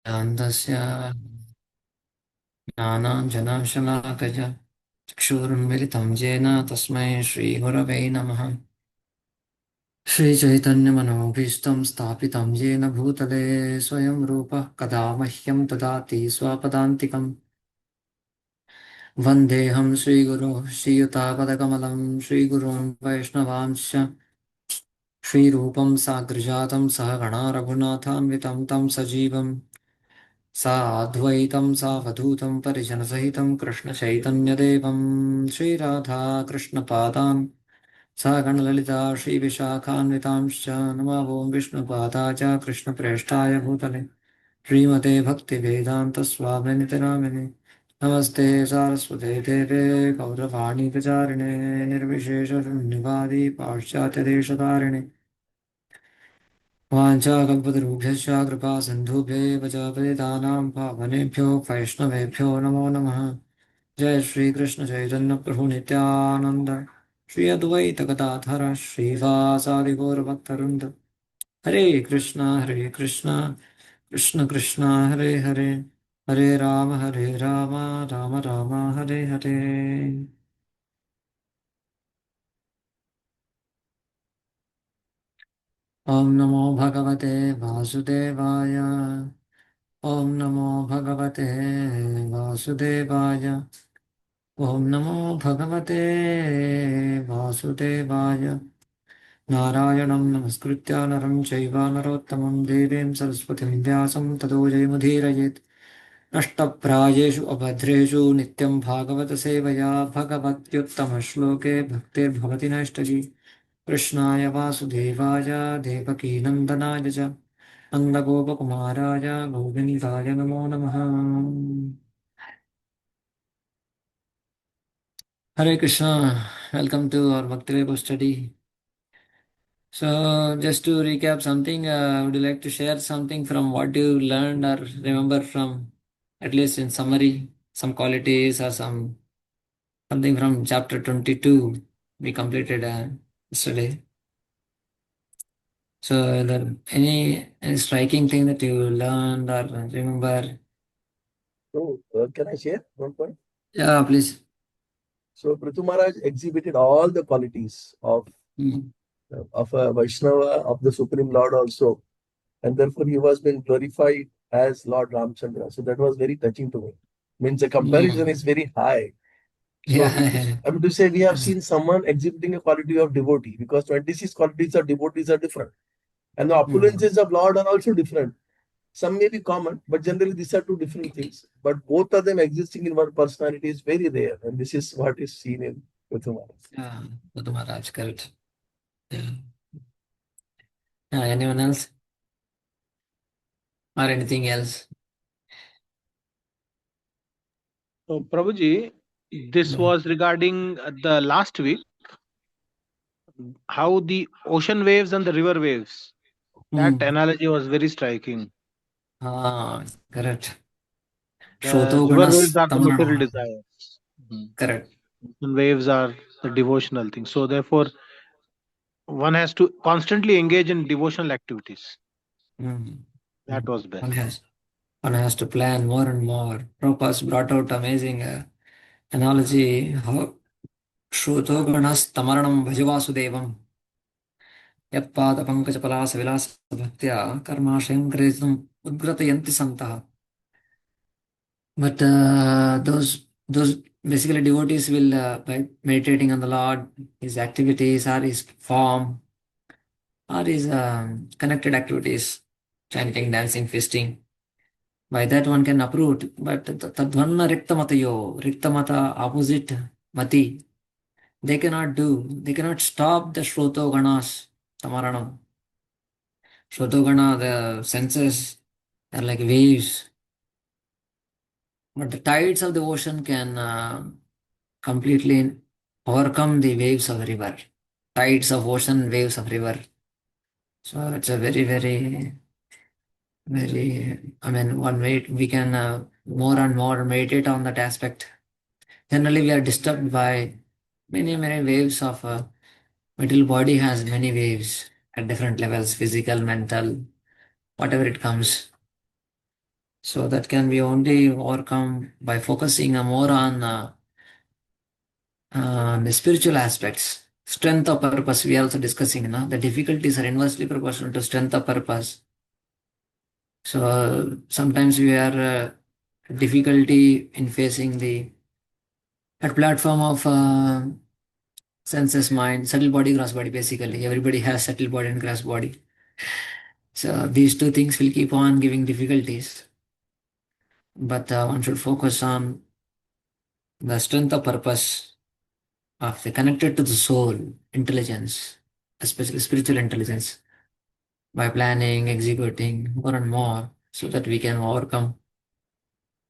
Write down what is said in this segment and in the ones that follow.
शान्तस्य ज्ञानाञ्जनशलाकज चक्षुरुन्मिलितं येन तस्मै श्रीगुरवे नमः। श्रीचैतन्यमनोभीष्टं स्थापितं येन भूतले स्वयं रूपः कदा मह्यं ददाति स्वपदान्तिकम्। वन्देऽहं श्रीगुरोः श्रीयुतापदकमलं श्रीगुरून् वैष्णवांश्च श्रीरूपं साग्रजातं सहगणा रघुनाथान्वितं तं सजीवम् साद्वैतं सावधूतं परिजनसहितं कृष्णचैतन्यदेवं श्रीराधा कृष्णपादान् सहगणललिता श्रीविशाखान्वितांश्च नमो विष्णुपादाय कृष्णप्रेष्ठाय भूतले श्रीमते भक्तिवेदान्तस्वामिनिति नामिने नमस्ते सारस्वते देवे गौरवाणी प्रचारिणे निर्विशेषशून्यवादी पाश्चात्यदेशतारिणे वाञ्छाकल्पतरुभ्यश्च कृपा सिन्धुभ्येव च पतितानां पावनेभ्यो वैष्णवेभ्यो नमो नमः। जय श्री कृष्ण चैतन्य प्रभु नित्यानंद श्री अद्वैत गदाधर श्रीवासादि गौरभक्तवृंद हरे कृष्ण कृष्ण कृष्ण हरे हरे हरे राम राम राम हरे हरे। ओम नमो भगवते वासुदेवाय। ओम नमो भगवते वासुदेवाय। ओम नमो भगवते वासुदेवाय। नारायणं नमस्कृत्य नरं चैव नरोत्तमं देवीं सरस्वतीं व्यासं ततो जयमुदीरयेत्। नष्टप्रायेषु अभद्रेषु नित्यं भागवतसेवया भगवत्युत्तमश्लोके भक्तिर्भवति नैष्टकी। कृष्णाय वासुदेवाय देवकीनन्दनाय च नन्दगोपकुमाराय गोविन्दाय नमो नमः। Hare Krishna, welcome to our Bhaktivedanta study. So, just to recap something, would you like to share something from what you learned or remember from, at least in summary, some qualities or something from chapter 22 we completed yesterday. So, are there any striking thing that you learned or remember? So, can I share one point? Yeah, please. So, Prithu Maharaj exhibited all the qualities Mm. of a Vaishnava, of the Supreme Lord also. And therefore, he was being glorified as Lord Ramchandra. So, that was very touching to me. Means the comparison Mm. is very high. So, Yeah. I mean to say, we have seen someone exhibiting a quality of devotee because 26 qualities of devotees are different. And the Mm. opulences of Lord are also different. Some may be common, but generally these are two different things. But both of them existing in one personality is very rare. And this is what is seen in Prithu Maharaj. Yeah, Guru Maharaj, correct. Yeah. Anyone else or anything else? So, Prabhuji, this No. was regarding the last week, how the ocean waves and the river waves. That Mm. analogy was very striking. Correct. The Shroto river waves Gunas are the material Tamarana. desires. Mhm. Correct. Ocean waves are the devotional thing. So, therefore, one has to constantly engage in devotional activities. Mm. That Mm. was best. One has to plan more and more. Prabhupada brought out amazing analogy how Shroto Gunas Tamaranam Bhajavasudevam Yatpada Pankaj Palasa Vilasa Bhaktya Karmashayam Kretum Udgratayanti Santaha. But those basically devotees will by meditating on the Lord, his activities or his form or his connected activities, chanting, dancing, feasting. By that one can uproot. But tadvanna riktamatayo, riktamata opposite mati, they cannot do. They cannot stop the shroto ganas, tamaranam. Shroto gana, the senses are like waves. But the tides of the ocean can completely overcome the waves of the river, tides of ocean, waves of river. So it's a very, I mean, one way we can more and more meditate on that aspect. Generally, we are disturbed by many waves of material body has many waves at different levels, physical, mental, whatever it comes. So that can be only overcome by focusing more on the spiritual aspects. Strength of purpose, we are also discussing, the difficulties are inversely proportional to strength of purpose. So sometimes we are difficulty in facing the at platform of senses, mind, subtle body, gross body. Basically, everybody has subtle body and gross body. So these two things will keep on giving difficulties. But one should focus on the strength of purpose of the connected to the soul intelligence, especially spiritual intelligence, by planning, executing more and more, so that we can overcome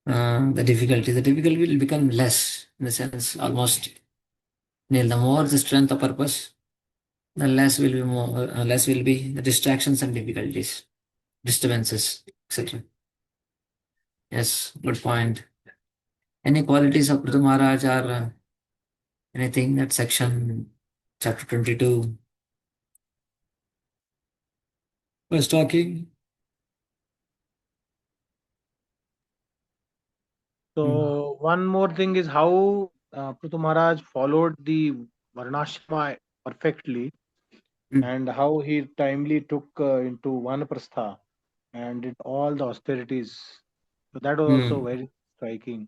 the difficulty. The difficulty will become less in the sense almost nil. The more the strength of purpose, the less will be the distractions and difficulties, disturbances, etc. Yes, good point. Any qualities of Prithu Maharaj or anything that section chapter 22 was talking? So one more thing is how Prithu Maharaj followed the Varnashrama perfectly, and how he timely took into Vanaprastha and did all the austerities. So that was also very striking.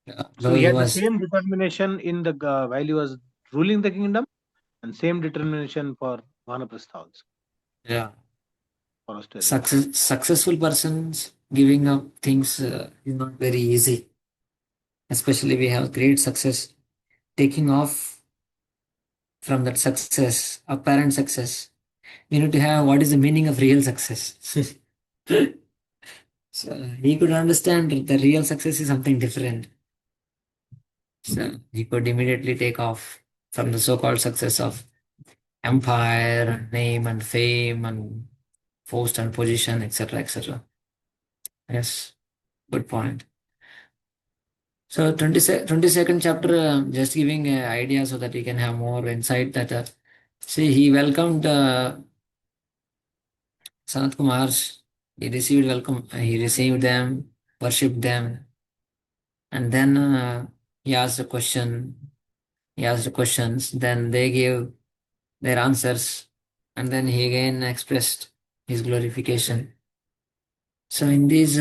Yeah, So though he he had the was, same determination in the while he was ruling the kingdom, and same determination for Vanaprastha also yeah, for austerity. successful persons giving up things is not very easy. Especially we have great success, taking off from that success, apparent success. We need to have what is the meaning of real success. So he could understand that the real success is something different. So he could immediately take off from the so-called success of empire, and name and fame and post and position, etc., etc. Yes, good point. So 22nd chapter, just giving an idea so that we can have more insight that, see, he welcomed Sanat Kumars. He received them, worshipped them, and then he asked a question. He asked the questions, then they gave their answers, and then he again expressed his glorification. So in these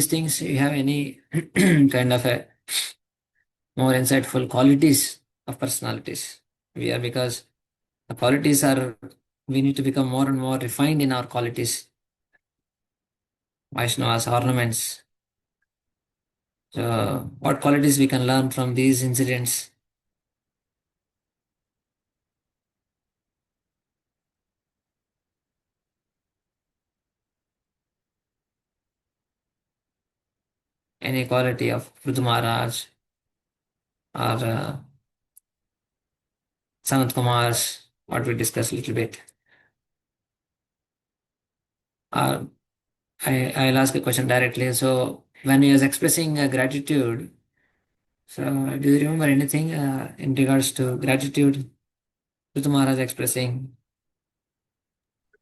things, you have any kind of a more insightful qualities of personalities? Because the qualities are, we need to become more and more refined in our qualities. Vaishnavas, ornaments. So what qualities we can learn from these incidents? Any quality of Prithu Maharaj or Sanat Kumar's, what we discussed a little bit. Uh, I'll ask a question directly. So when he was expressing gratitude, so do you remember anything in regards to gratitude? Prithu Maharaj expressing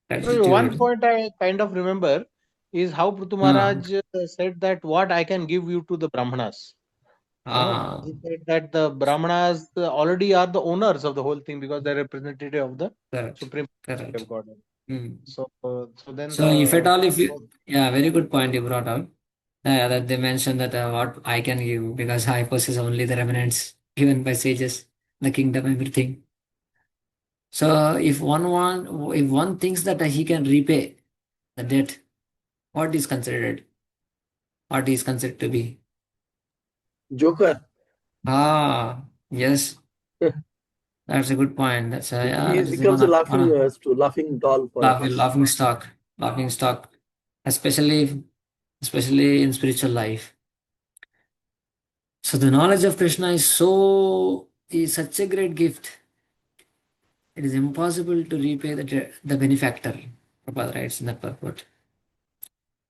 One gratitude. point I kind of remember is how Prithu Ah, Maharaj said that what I can give you to the Brahmanas. ah, He said that the Brahmanas already are the owners of the whole thing because they're representative of the correct, Supreme correct. of God. Hmm. So then So if at all, so yeah, very good point you brought out. That they mentioned that what I can give because I possess only the remnants given by sages, the kingdom, everything. So if one thinks that he can repay the debt, what is considered? What is considered to be? Joker. Ah, yes, that's a good point. Yeah, He that is becomes a laughing one laughing doll for others. laughing stock, especially in spiritual life. So the knowledge of Krishna is such a great gift. It is impossible to repay the benefactor. Prabhupada writes in that purport.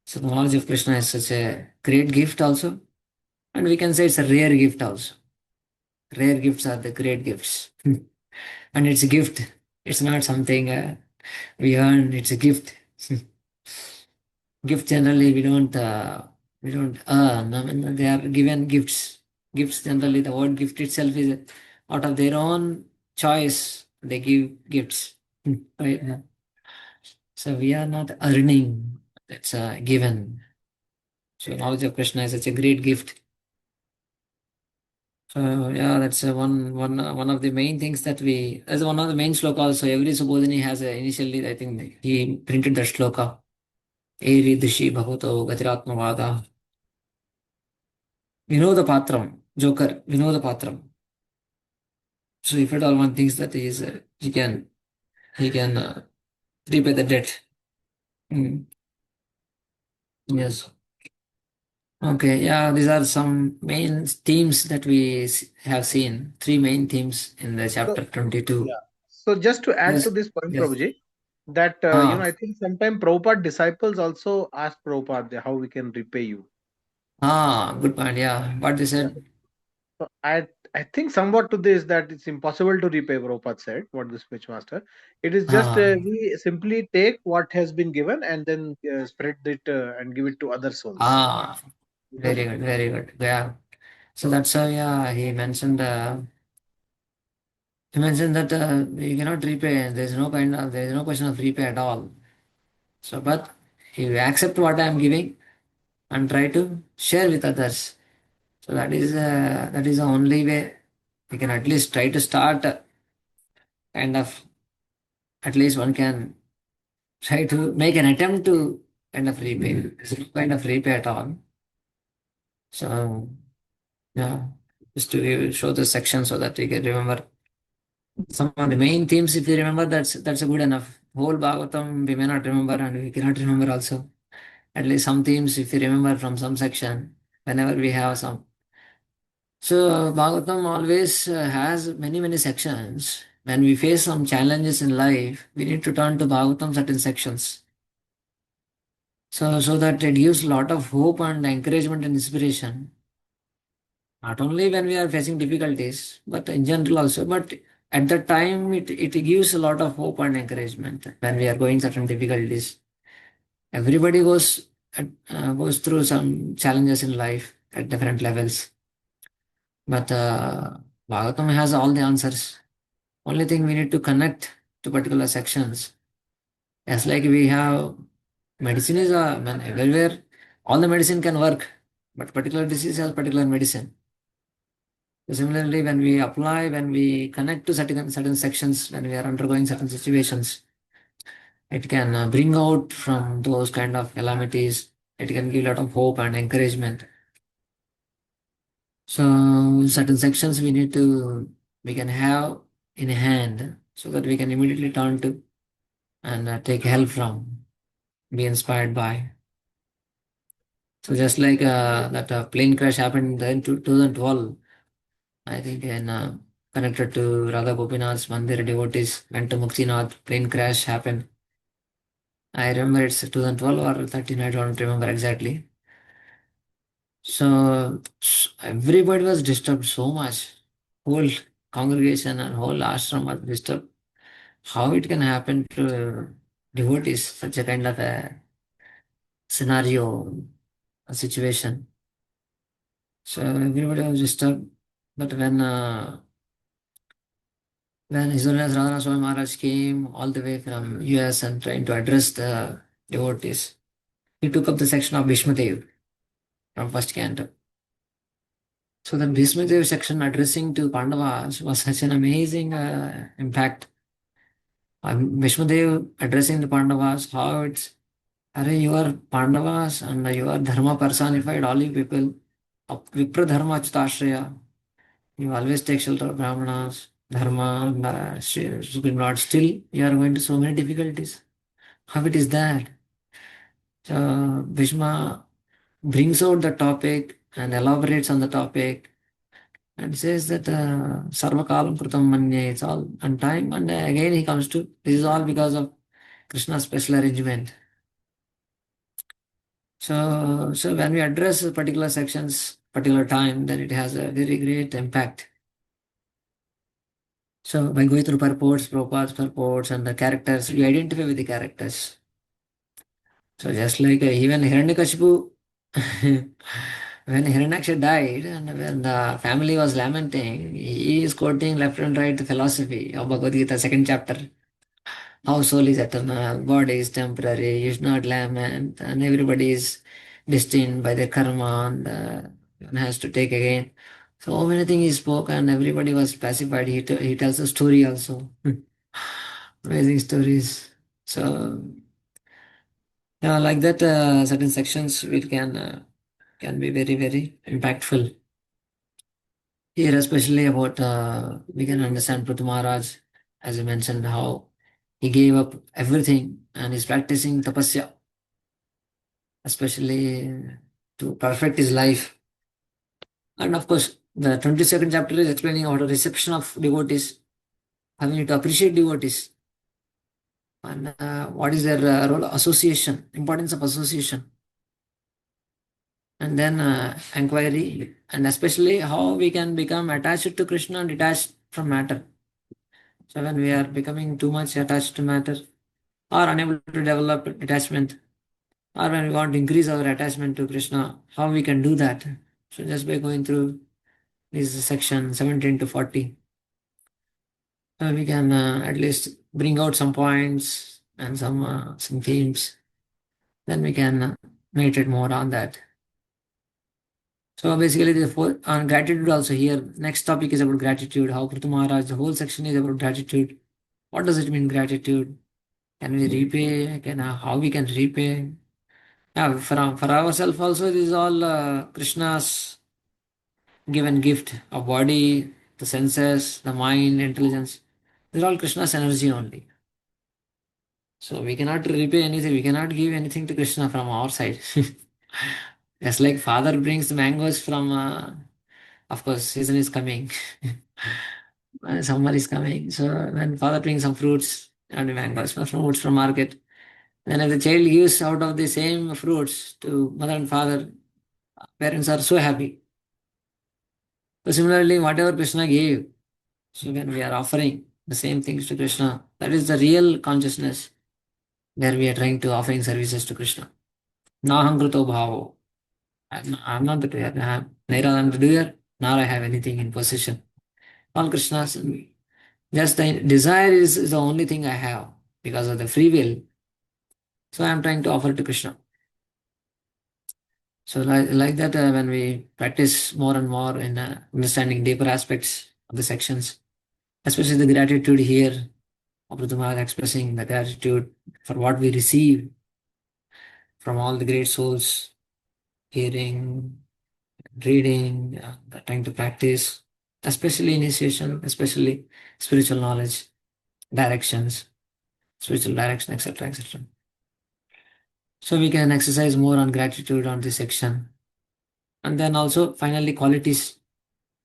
So the knowledge of Krishna is such a great gift also, and we can say it's a rare gift also. Rare gifts are the great gifts, and it's a gift. It's not something we earn. It's a gift. Gift generally we don't earn. I mean, they are given gifts. Gifts generally, the word gift itself is out of their own choice. They give gifts. Right? So we are not earning. It's a given. So knowledge of Krishna is such a great gift. So yeah, that's one of the main things that we. That's one of the main slokas. So every Subodhini has initially. I think he printed that sloka. Eri Dishi Bhavato Gatiratmavada. Vinoda Patram, Joker, Vinoda Patram. So if at all one thinks that he can repay the debt. Mm, yes. Okay. Yeah. These are some main themes that we have seen. Three main themes in the So, chapter 22. yeah. So just to add to Yes. this point, Yes. Prabhuji, that Ah. I think sometimes Prabhupada disciples also ask Prabhupada how we can repay you. Ah. Good point. Yeah. What they Yeah. said. So I think somewhat to this that it's impossible to repay, Prabhupada said, what the speech master. It is just Ah. we simply take what has been given and then spread it and give it to other souls. Ah. You know? Very good. Very good. Yeah. So that's how. Yeah. He mentioned. He mentioned that you cannot repay. There is no question of repay at all. So, but you accept what I am giving and try to share with others. So that is the only way we can at least try to start. Kind of, at least one can try to make an attempt to kind of repay. There's no kind of repay at all. So yeah, just to show the section so that we can remember some of the main themes. If you remember, that's a good enough. Whole Bhagavatam we may not remember and we cannot remember also. At least some themes, if you remember from some section, whenever we have some. So Bhagavatam always has many, many sections. When we face some challenges in life, we need to turn to Bhagavatam certain sections. So that it gives a lot of hope and encouragement and inspiration. Not only when we are facing difficulties, but in general also. But at that time, it gives a lot of hope and encouragement when we are going certain difficulties. Everybody goes through some challenges in life at different levels. But Bhagavatam has all the answers. Only thing we need to connect to particular sections. As like we have medicine is man, everywhere. All the medicine can work, but particular disease has particular medicine. So similarly, when we connect to certain sections, when we are undergoing certain situations, it can bring out from those kind of calamities. It can give a lot of hope and encouragement. So certain sections we can have in hand so that we can immediately turn to and take help from, be inspired by. So just like that plane crash happened in 2012, I think in connected to Radha Gopinath's Mandir devotees went to Muktinath, plane crash happened. I remember it's 2012 or 13, I don't remember exactly. So everybody was disturbed so much. Whole congregation and whole ashram was disturbed. How it can happen to devotees, such a kind of a scenario, a situation. So everybody was disturbed. But when His Holiness Radha Swami Maharaj came all the way from US and trying to address the devotees, he took up the section of Bhishmadev from first canto. So the Bhishmadev section addressing to Pandavas was such an amazing impact. Bhishmadev addressing the Pandavas, how it's, are you are Pandavas and you are Dharma personified, all you people, Vipra Dharma Achyutashraya. You always take shelter of Brahmanas, Dharma, and Supreme Lord. Still, you are going to so many difficulties. How it is that? So, Bhishma brings out the topic and elaborates on the topic and says that Sarvakalam Krutam Manye, it's all on time. And again, he comes to this is all because of Krishna's special arrangement. So when we address particular sections, particular time, then it has a very great impact. So by going through purports, Prabhupada's purports, and the characters, we identify with the characters. So just like even Hiranyakashipu, when Hiranyaksha died and when the family was lamenting, he is quoting left and right the philosophy of Bhagavad Gita, second chapter. How soul is eternal, body is temporary, you should not lament, and everybody is destined by their karma and one has to take again. So many things he spoke and everybody was pacified. He tells a story also. Amazing stories. So yeah, like that, certain sections which can be very very impactful. Here, especially about we can understand Prithu Maharaj, as you mentioned, how he gave up everything and is practicing tapasya, especially to perfect his life. And of course, the 22nd chapter is explaining about the reception of devotees, how we need to appreciate devotees, and what is their role, association, importance of association, and then inquiry, and especially how we can become attached to Krishna and detached from matter. So when we are becoming too much attached to matter or unable to develop detachment, or when we want to increase our attachment to Krishna, how we can do that? So just by going through this section 17 to 40, we can at least bring out some points and some themes. Then we can meditate more on that. So basically, on gratitude also here. Next topic is about gratitude. How Prithu Maharaj, the whole section is about gratitude. What does it mean, gratitude? Can we repay? How we can repay? Yeah, for ourselves also, this is all Krishna's given gift of body, the senses, the mind, intelligence. These are all Krishna's energy only. So we cannot repay anything. We cannot give anything to Krishna from our side. Just like father brings mangoes from, of course, season is coming. Summer is coming. So when father brings some fruits and mangoes, fruits from market, then if the child gives out of the same fruits to mother and father, parents are so happy. So similarly, whatever Krishna gave, so when we are offering the same things to Krishna, that is the real consciousness where we are trying to offering services to Krishna. Nahankrito bhavo. I'm not the doer. Neither I am the doer, nor I have anything in possession. All Krishna's. Just the desire is the only thing I have because of the free will. So I am trying to offer to Krishna. So like that, when we practice more and more in understanding deeper aspects of the sections, especially the gratitude here, Prabhupada Maharaj expressing the gratitude for what we receive from all the great souls, hearing, reading, trying to practice, especially initiation, especially spiritual knowledge, directions, spiritual direction, etc., etc. So we can exercise more on gratitude on this section. And then also finally qualities,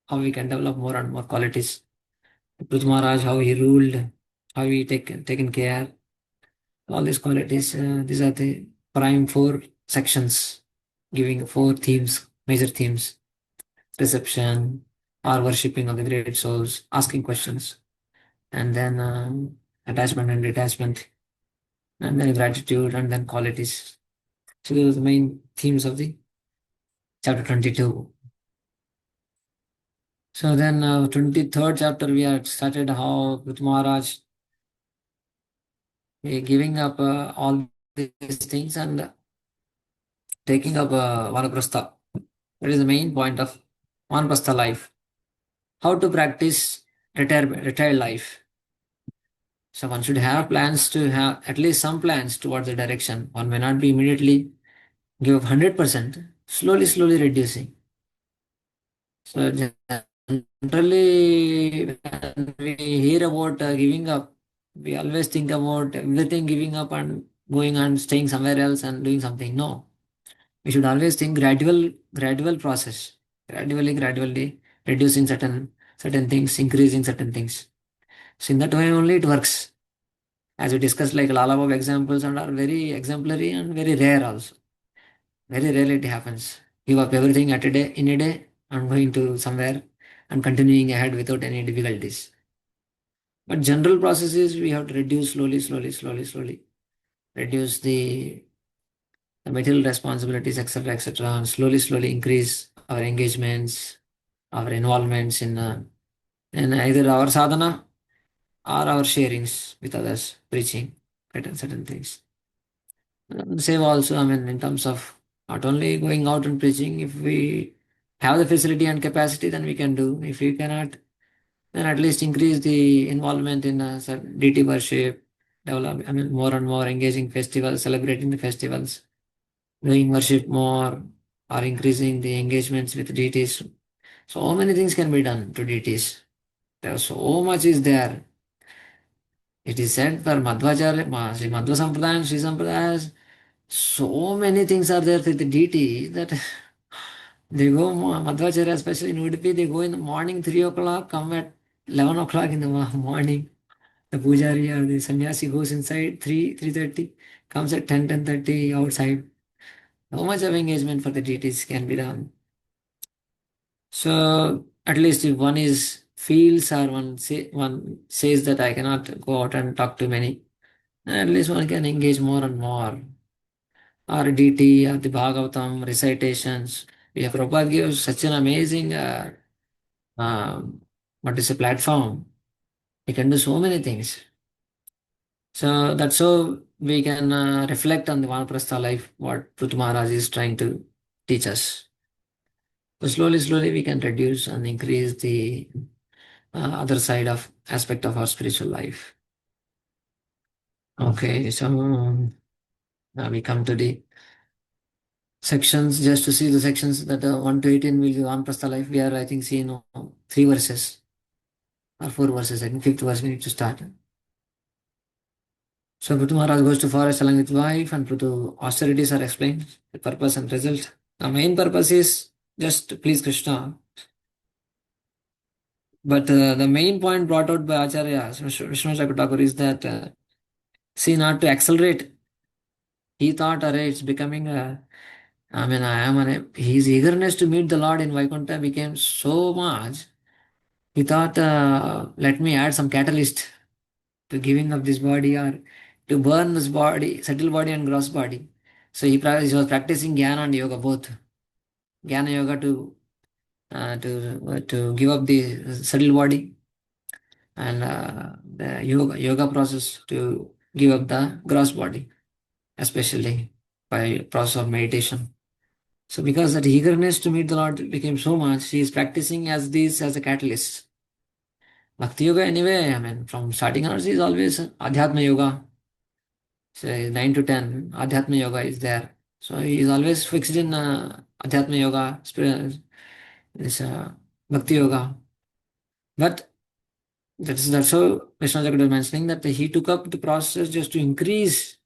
how we can develop more and more qualities. Prabhupada Maharaj, how he ruled, how he taken care, all these qualities, these are the prime four sections, giving four themes, major themes: reception, or worshipping of the great souls, asking questions, and then attachment and detachment, and then gratitude, and then qualities. So those are the main themes of the chapter 22. So then 23rd chapter we had started how with Maharaj giving up all these things and taking up Vanaprastha. That is the main point of Vanaprastha life. How to practice retired life. So one should have plans to have at least some plans towards the direction. One may not be immediately give up 100%, slowly reducing. So generally when we hear about giving up, we always think about everything giving up and going and staying somewhere else and doing something. No. We should always think gradual process, gradually reducing certain things, increasing certain things. So in that way only it works. As we discussed, like Lala Baba examples and are very exemplary and very rare also. Very rarely it happens. Give up everything at a day in a day and going to somewhere and continuing ahead without any difficulties. But general processes we have to reduce slowly. Reduce the the material responsibilities, etc., and slowly increase our engagements, our involvements in either our sadhana or our sharings with others, preaching certain things. And same also, in terms of not only going out and preaching, if we have the facility and capacity, then we can do. If we cannot, then at least increase the involvement in deity worship, develop, more and more engaging festivals, celebrating the festivals, doing worship more, or increasing the engagements with deities. So many things can be done to deities. There so much is there. It is said for Madhvacharya, Sri Madhva Sampradaya and Sri Sampradayas, so many things are there with the deity that they go, Madhvacharya, especially in Udupi, they go in the morning 3 o'clock, come at 11 o'clock in the morning. The pujari or the sannyasi goes inside 3:30, comes at 10:30 outside. So much of engagement for the deities can be done. So at least if one is feels or one says that I cannot go out and talk to many, at least one can engage more and more. Or deity or the Bhagavatam recitations. Prabhupada gives such an amazing what is a platform. He can do so many things. So that's how we can reflect on the Vanaprastha life, what Prutu Maharaj is trying to teach us. So slowly we can reduce and increase the other side of aspect of our spiritual life. Okay, so now we come to the sections, just to see the sections that 1 to 18 will be Vanaprastha life. We are, I think, seeing 3 verses or 4 verses. I think 5th verse we need to start. So Prutu Maharaj goes to forest along with wife, and Prutu austerities are explained, the purpose and result. The main purpose is just to please Krishna. But the main point brought out by Acharya Vishnu Thakur is that see, not to accelerate. He thought, array, it's becoming his eagerness to meet the Lord in Vaikuntha became so much. He thought, let me add some catalyst to giving up this body or to burn this body, subtle body and gross body. So he was practicing jnana and yoga both. Jnana yoga to give up the subtle body, and the yoga process to give up the gross body, especially by process of meditation. So because that eagerness to meet the Lord became so much, he is practicing as a catalyst. Bhakti yoga anyway, from starting onwards is always Adhyatma yoga. So 9 to 10, Adhyatma yoga is there. So he is always fixed in Adhyatma yoga, this Bhakti yoga. But that's how Krishna Jagat was mentioning that he took up the process just to increase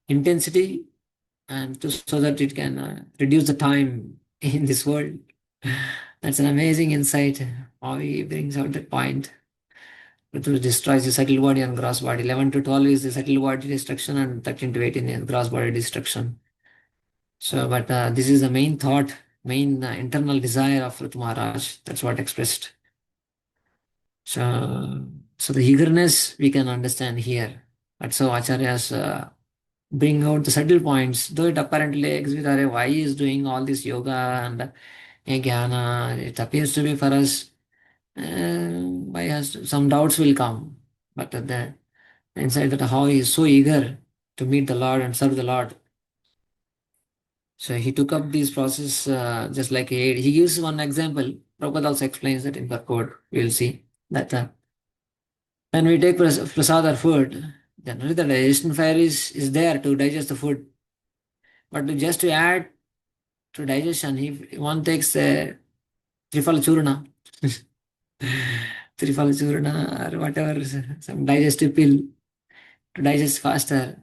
intensity and so that it can reduce the time in this world. That's an amazing insight. How he brings out that point. It destroys the subtle body and gross body. 11 to 12 is the subtle body destruction, and 13 to 18 is gross body destruction. So, but this is the main thought, main internal desire of Ruth Maharaj. That's what expressed. So the eagerness we can understand here. That's how Acharyas bring out the subtle points. Though it apparently agrees with why he is doing all this yoga and jnana, it appears to be for us. Why has some doubts will come, but the inside that how he is so eager to meet the Lord and serve the Lord. So he took up this process just like he gives one example. Prabhupada also explains that in purport. We will see that when we take prasad or food, generally the digestion fire is there to digest the food. But just to add to digestion, if one takes Trifala Churna, Trifala Churna or whatever, some digestive pill to digest faster.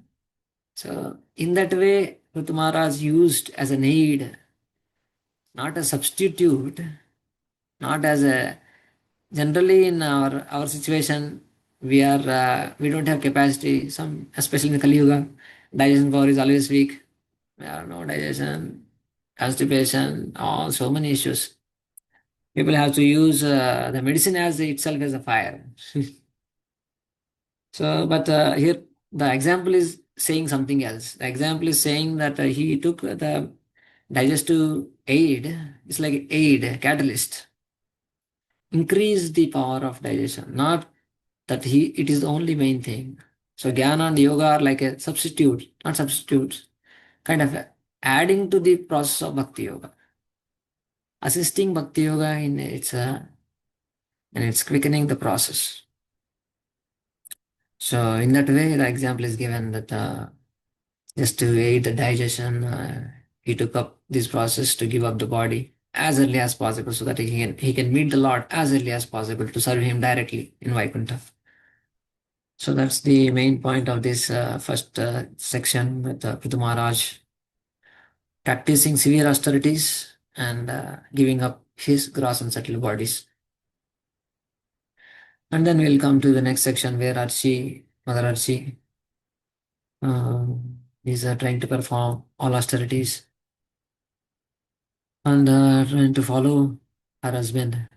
So in that way, Rutu Maharaj used as an aid, not a substitute, not as a generally in our situation we don't have capacity. Some especially in the Kali Yuga, digestion power is always weak. We have no digestion, constipation, all so many issues. People have to use the medicine as itself as a fire. So, but here the example is saying something else. The example is saying that he took the digestive aid, it's like aid, catalyst, increase the power of digestion, not that it is the only main thing. So jnana and yoga are like a substitute, not substitutes, kind of adding to the process of bhakti yoga, assisting bhakti yoga in its quickening the process. So in that way, the example is given that just to aid the digestion, he took up this process to give up the body as early as possible so that he can meet the Lord as early as possible to serve him directly in Vaikuntha. So that's the main point of this first section with Prithu Maharaj practicing severe austerities and giving up his gross and subtle bodies. And then we'll come to the next section where Archie, Mother Archie, is trying to perform all austerities and trying to follow her husband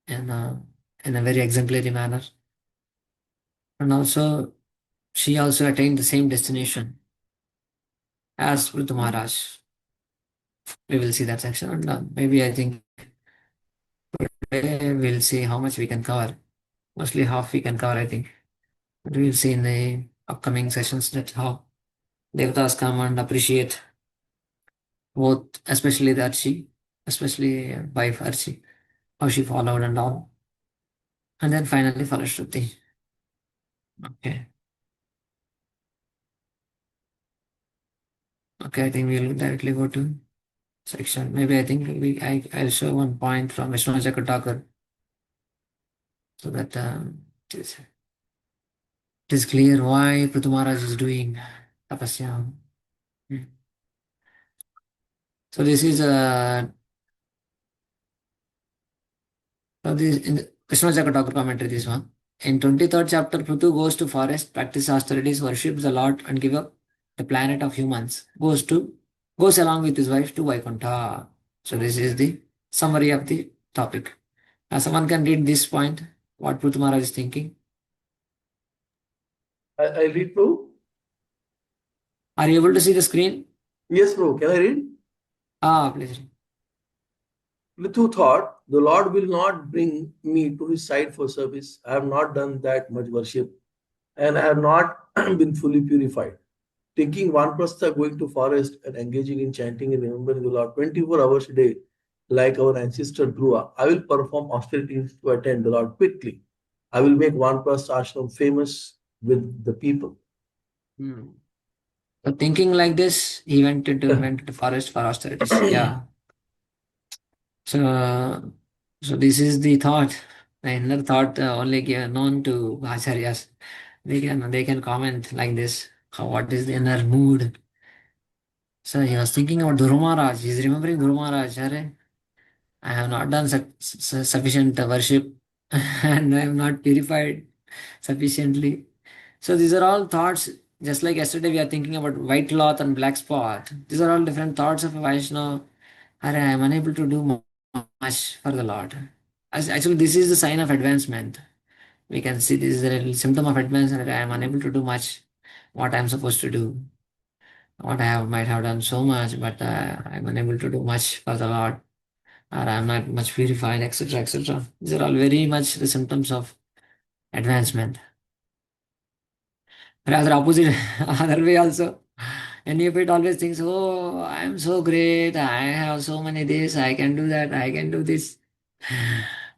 in a very exemplary manner. And also, she also attained the same destination as Prithu Maharaj. We will see that section, and maybe I think today we'll see how much we can cover. Mostly half we can cover, I think. But we'll see in the upcoming sessions that how Devatas come and appreciate both, especially the Archie, especially wife Archie, how she followed and all. And then finally Falashruti. Okay. Okay, I think we'll directly go to section. Maybe I think I'll show one point from Vishnu Chakrataka so that it is clear why Prithu Maharaj is doing tapasya. So this is in the Krishna Chakrataka commentary, this one. In 23rd chapter, Prithu goes to forest, practice austerities, worships the Lord and give up the planet of humans. Goes along with his wife to Vaikuntha. So this is the summary of the topic. Now someone can read this point, what Prithu Maharaj is thinking. I read, Prabhu? Are you able to see the screen? Yes, Prabhu. Can I read? Please. Prithu thought, the Lord will not bring me to his side for service. I have not done that much worship and I have not been fully purified. Taking Vanprastha, going to forest and engaging in chanting and remembering the Lord 24 hours a day, like our ancestor Dhruva, I will perform austerities to attend the Lord quickly. I will make Vanprastha ashram famous with the people. So thinking like this, he went to the forest for austerities. Yeah. So this is the thought, the inner thought only known to acharyas. They can comment like this. What is the inner mood? So he was thinking about Dhuru Maharaj. He's remembering Dhuru Maharaj. I have not done sufficient worship and I am not purified sufficiently. So these are all thoughts. Just like yesterday, we are thinking about white cloth and black spot. These are all different thoughts of a Vaishnava. I am unable to do much for the Lord. Actually, this is the sign of advancement. We can see this is a symptom of advancement. I am unable to do much what I am supposed to do. What might have done so much, but I am unable to do much for the Lord. Or I am not much purified, etc., etc. These are all very much the symptoms of advancement. Rather opposite, other way also. And if it always thinks, oh, I am so great, I have so many this, I can do that, I can do this.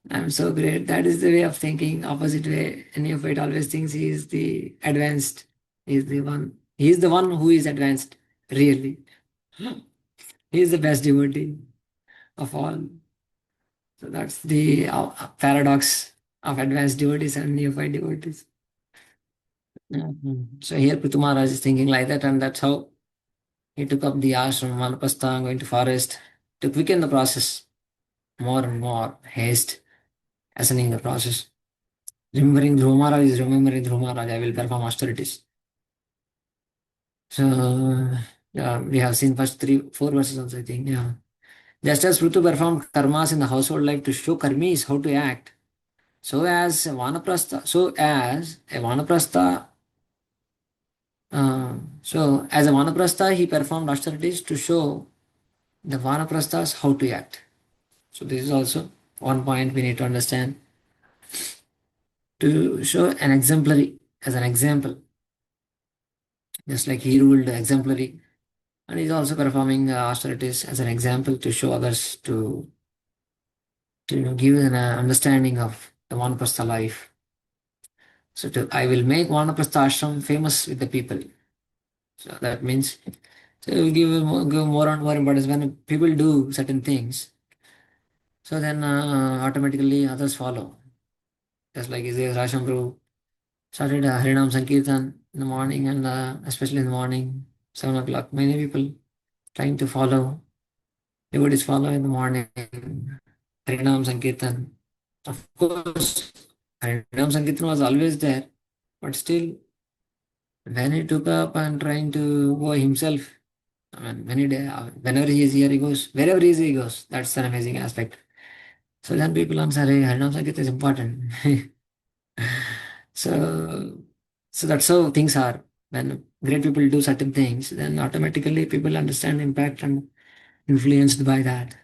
I'm so great. That is the way of thinking, opposite way. And if it always thinks he is the advanced, he is the one. He is the one who is advanced, really. He is the best devotee of all. So that's the paradox of advanced devotees and neophyte devotees. So here Prithu Maharaj is thinking like that, and that's how he took up the ashram, Manapastha, going to forest to quicken the process. More and more haste, hastening the process. Remembering Dhruva Maharaj is remembering Dhruva Maharaj. I will perform austerities. So we have seen first 4 verses also, I think. Yeah. Just as Prithu performed karmas in the household life to show karmis how to act, so as a vanaprastha So as a Vanaprastha, he performed austerities to show the Vanaprasthas how to act. So this is also one point we need to understand, to show an exemplary as an example, just like he ruled exemplary, and he's also performing austerities as an example to show others to give an understanding of the Vanaprastha life. So I will make Vanaprastha ashram famous with the people. So that means, so you give more and more importance when people do certain things. So then automatically others follow. Just like his Rasham Prabhu started Harinam Sankirtan in the morning, and especially in the morning, 7 o'clock. Many people trying to follow. Devotees follow in the morning. Harinam Sankirtan. Of course, Harinam Sankirtan was always there, but still, when he took up and trying to go himself, I mean, whenever he is here, he goes. Wherever he is, he goes. That's an amazing aspect. So then people answer, hey, Harinam Sankirtan is important. So, so that's how things are. When great people do certain things, then automatically people understand impact and influenced by that.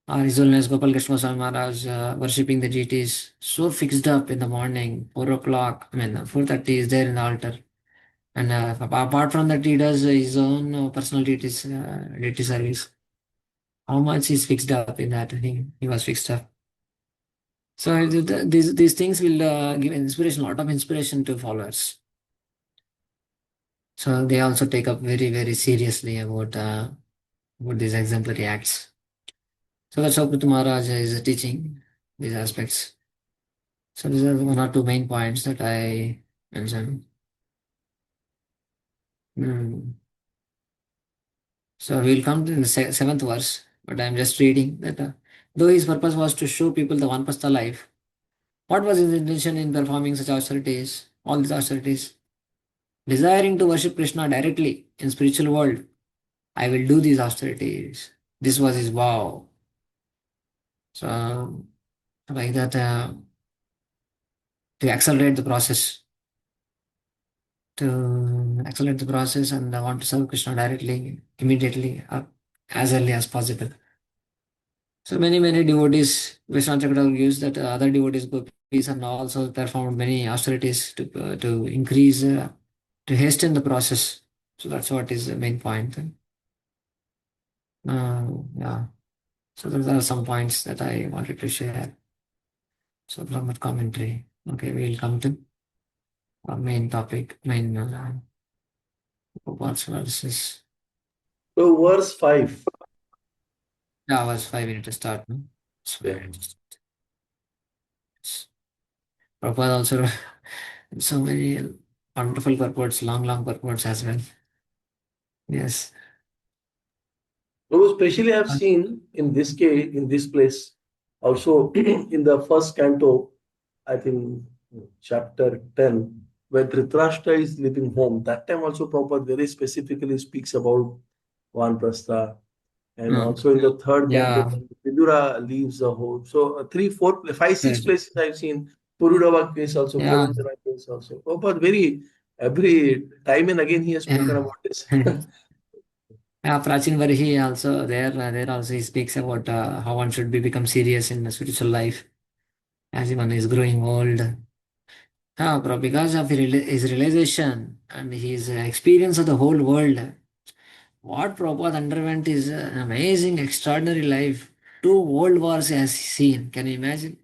Or His Holiness Gopal Krishna Swami Maharaj worshipping the deities, so fixed up in the morning, 4 o'clock, 4:30 is there in the altar. And apart from that, he does his own personal deity service. How much he's fixed up in that, he was fixed up. So these things will give inspiration, a lot of inspiration to followers. So they also take up very, very seriously about these exemplary acts. So that's how Prithu Maharaj is teaching these aspects. So these are one or two main points that I mentioned. Hmm. So we'll come to the seventh verse, but I'm just reading that though his purpose was to show people the Vanpasta life, what was his intention in performing such austerities, all these austerities? Desiring to worship Krishna directly in spiritual world, I will do these austerities. This was his vow. So like that, to accelerate the process, and I want to serve Krishna directly, immediately, as early as possible. So many devotees, Vishnu Chakravarti gives that other devotees, gopis, and also performed many austerities to increase, to hasten the process. So that's what is the main point. Yeah. So those are some points that I wanted to share. So from that commentary, okay, we'll come to our main topic, main what's verses. So, verse 5. Yeah, was 5 minutes to start. No? So, Yeah. Prabhupada also so many wonderful purports, long purports as well. Yes. So, especially I've seen in this case, in this place, also in the first canto, I think chapter 10, where Dhritarashtra is leaving home. That time also Prabhupada very specifically speaks about Vanprastha. And Mm. also in the third canto, Yeah. Vidura leaves the home. So three, four, five, six Yes. places I've seen. Purudava case also, Yeah. Purandara case also. Prabhupada very, every time and again he has spoken Yeah. about this. Yeah, Prachin Varihi also there also he speaks about how one should become serious in the spiritual life as one is growing old. Because of his realization and his experience of the whole world, what Prabhupada underwent is an amazing, extraordinary life. Two world wars he has seen. Can you imagine?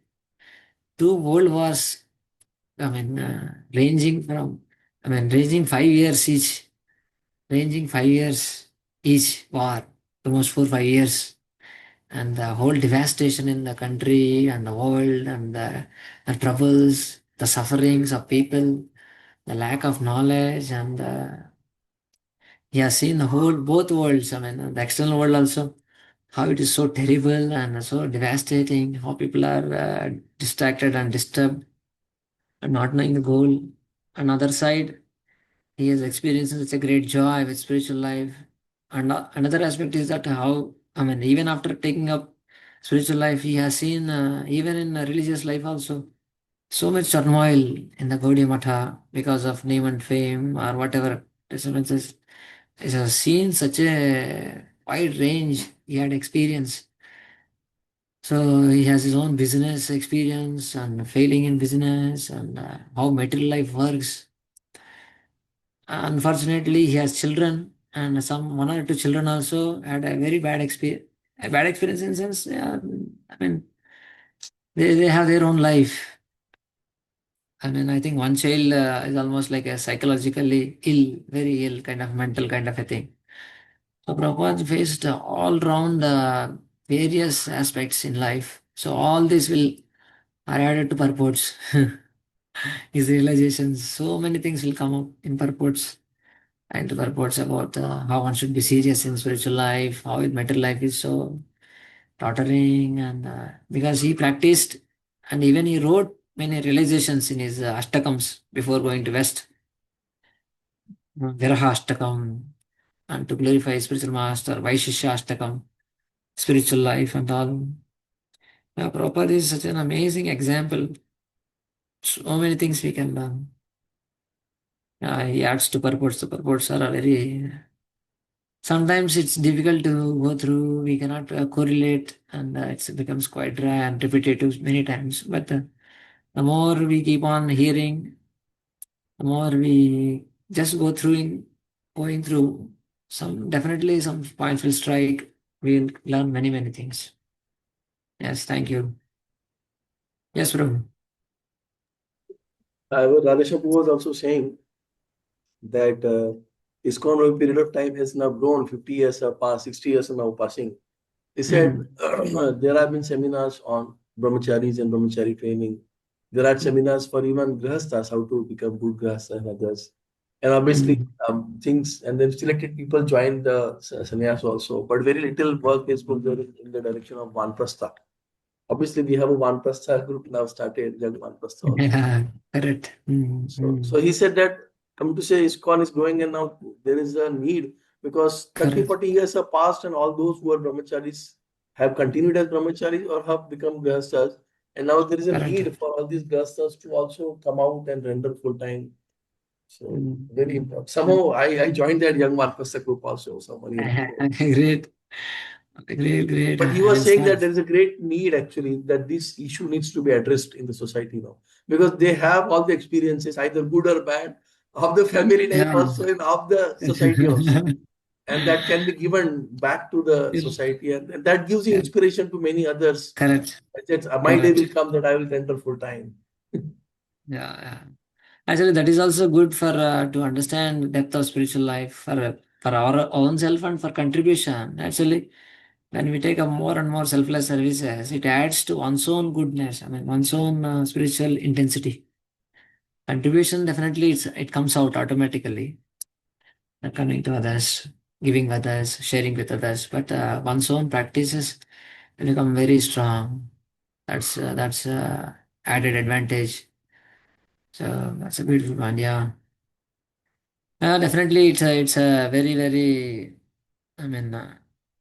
Two world wars. Ranging from, ranging 5 years each, ranging 5 years each war, almost 4 5 years, and the whole devastation in the country and the world, and the troubles, the sufferings of people, the lack of knowledge, and he has seen the whole both worlds. The external world also, how it is so terrible and so devastating, how people are distracted and disturbed and not knowing the goal. Another side, he has experienced such a great joy with spiritual life. And another aspect is that how, even after taking up spiritual life, he has seen, even in religious life also, so much turmoil in the Gaudiya Matha because of name and fame or whatever disturbances. He has seen such a wide range he had experience. So he has his own business experience and failing in business and how material life works. Unfortunately, he has children, and some one or two children also had a very bad experience. A bad experience in sense, I mean, they have their own life. I mean, I think one child is almost like a psychologically ill, very ill, kind of mental kind of a thing. So Prabhupada faced all round various aspects in life. So all this will are added to purports. His realizations, so many things will come up in purports and purports about how one should be serious in spiritual life, how in mental life is so tottering, and because he practiced and even he wrote many realizations in his Ashtakams before going to West. Viraha Ashtakam, and to glorify spiritual master, Vaishishya Ashtakam, spiritual life and all. Yeah, Prabhupada is such an amazing example. So many things we can learn. He adds to purports. The purports are very. Sometimes it's difficult to go through. We cannot correlate, and it becomes quite dry and repetitive many times. But the more we keep on hearing, the more we just go through going through. Some definitely some points will strike. We'll learn many things. Yes, thank you. Yes, Prabhu. Radheshapu was also saying that ISKCON over a period of time has now grown. 50 years have passed, 60 years are now passing. He said there have been seminars on brahmacharis and brahmachari training. There are seminars for even grahasthas, how to become good grahastha and others. And obviously things, and then selected people joined the sannyas also, but very little work is put there in the direction of Vanprastha. Obviously, we have a Vanprastha group now started, Young Vanprastha also. Yeah, correct. So he said that, come to say, ISKCON is growing and now there is a need because 30, Correct. 40 years have passed and all those who are brahmacharis have continued as brahmacharis or have become grahasthas. And now there is a Correct. need for all these grahasthas to also come out and render full time. So very important. Somehow I joined that Young Vanprastha group also some 1 year before. Great. Great. But he was saying that there is a great need actually that this issue needs to be addressed in the society now because they have all the experiences, either good or bad, of the family life Yeah. also and of the society also. And that can be given back to the society and that gives you Yeah. inspiration to many others. Correct. That my day will come that I will render full time. Yeah. Actually, that is also good for to understand depth of spiritual life for our own self and for contribution. Actually, when we take up more and more selfless services, it adds to one's own goodness. I mean, one's own spiritual intensity. Contribution definitely it comes out automatically. Coming to others, giving others, sharing with others. But one's own practices will become very strong. That's added advantage. So that's a beautiful one. Yeah. Definitely, it's a very. I mean,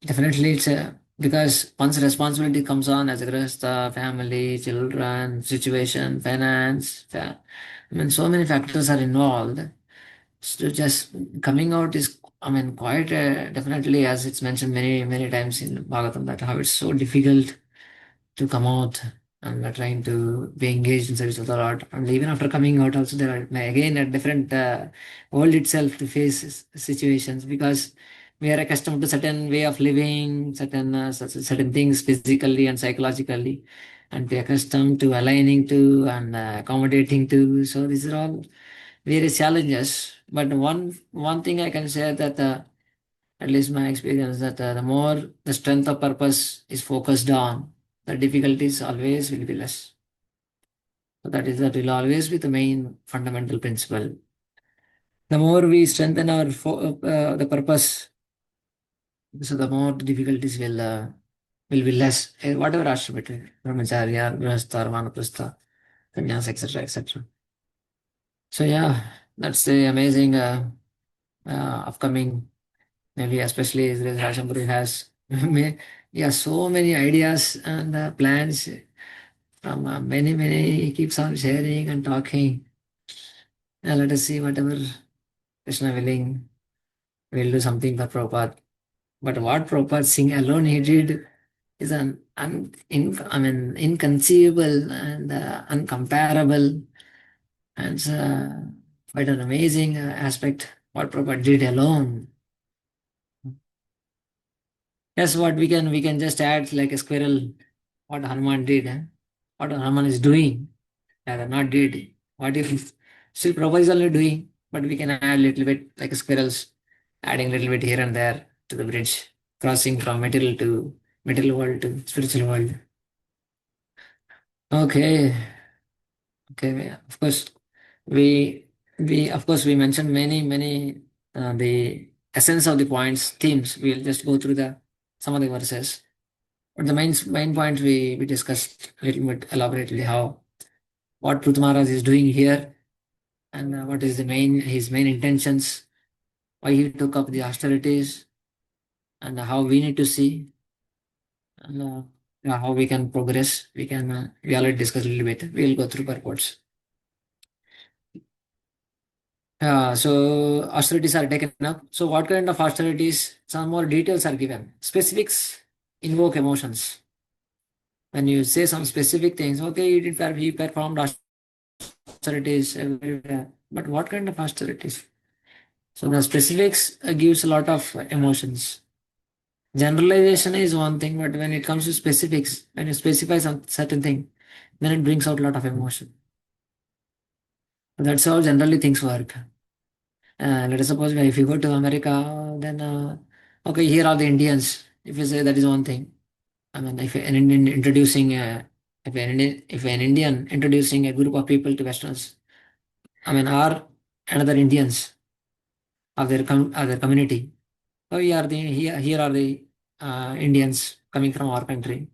definitely it's a because once responsibility comes on as a grahastha, family, children, situation, finance. I mean, so many factors are involved. So just coming out is, I mean, quite definitely as it's mentioned many times in Bhagavatam that how it's so difficult to come out and trying to be engaged in service of the Lord. And even after coming out, also there are again a different world itself to face situations because we are accustomed to certain way of living, certain things physically and psychologically, and we are accustomed to aligning to and accommodating to. So these are all various challenges. But one thing I can say that. At least my experience that the more the strength of purpose is focused on, the difficulties always will be less. So that will always be the main fundamental principle. The more we strengthen our the purpose, so the more the difficulties will be less. Whatever ashram it is, brahmacharya, grihastha, vanaprastha, sannyas, etc. So yeah, that's the amazing upcoming. Maybe especially Israel Rajamburi has so many ideas and plans from many, he keeps on sharing and talking. Let us see whatever Krishna willing, we'll do something for Prabhupada. But what Prabhupada Singh alone he did is inconceivable and uncomparable, and it's quite an amazing aspect what Prabhupada did alone. Yes, what we can just add like a squirrel, what Hanuman did, what Hanuman is doing, rather not did. What if still Prabhupada is only doing, but we can add little bit like squirrels, adding little bit here and there to the bridge, crossing from material world to spiritual world. Okay, okay. Of course, we of course we mentioned many the essence of the points, themes. We'll just go through the some of the verses. But the main point we discussed a little bit elaborately how what Pruth Maharaj is doing here and what is the his main intentions, why he took up the austerities, and how we need to see, and how we can progress. We already discussed a little bit. We'll go through purports. So austerities are taken up. So what kind of austerities? Some more details are given. Specifics invoke emotions. When you say some specific things, okay, he performed austerities everywhere. But what kind of austerities? So the specifics gives a lot of emotions. Generalization is one thing, but when it comes to specifics, when you specify some certain thing, then it brings out a lot of emotion. That's how generally things work. Let us suppose if you go to America, then okay, here are the Indians. If you say that is one thing. I mean, if an Indian introducing if an Indian introducing a group of people to Westerners, I mean, are another Indians of their community. So here are the Indians coming from our country.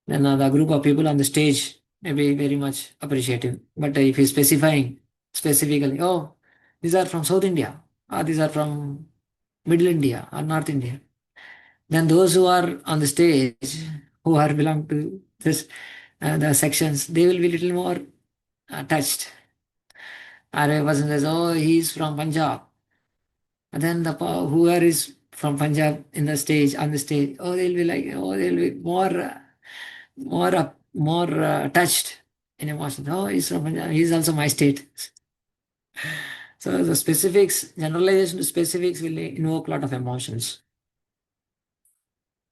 Then the group of people on the stage may be very much appreciative. But if he's specifying specifically, oh, these are from South India, or these are from Middle India or North India, then those who are on the stage, who are belong to this the sections, they will be little more touched. Or a person says, oh, he's from Punjab. And then whoever is from Punjab in the stage, on the stage, oh, they'll be like, oh, they'll be more touched in emotion. Oh, he's from Punjab. He's also my state. So the specifics, generalization to specifics will invoke a lot of emotions.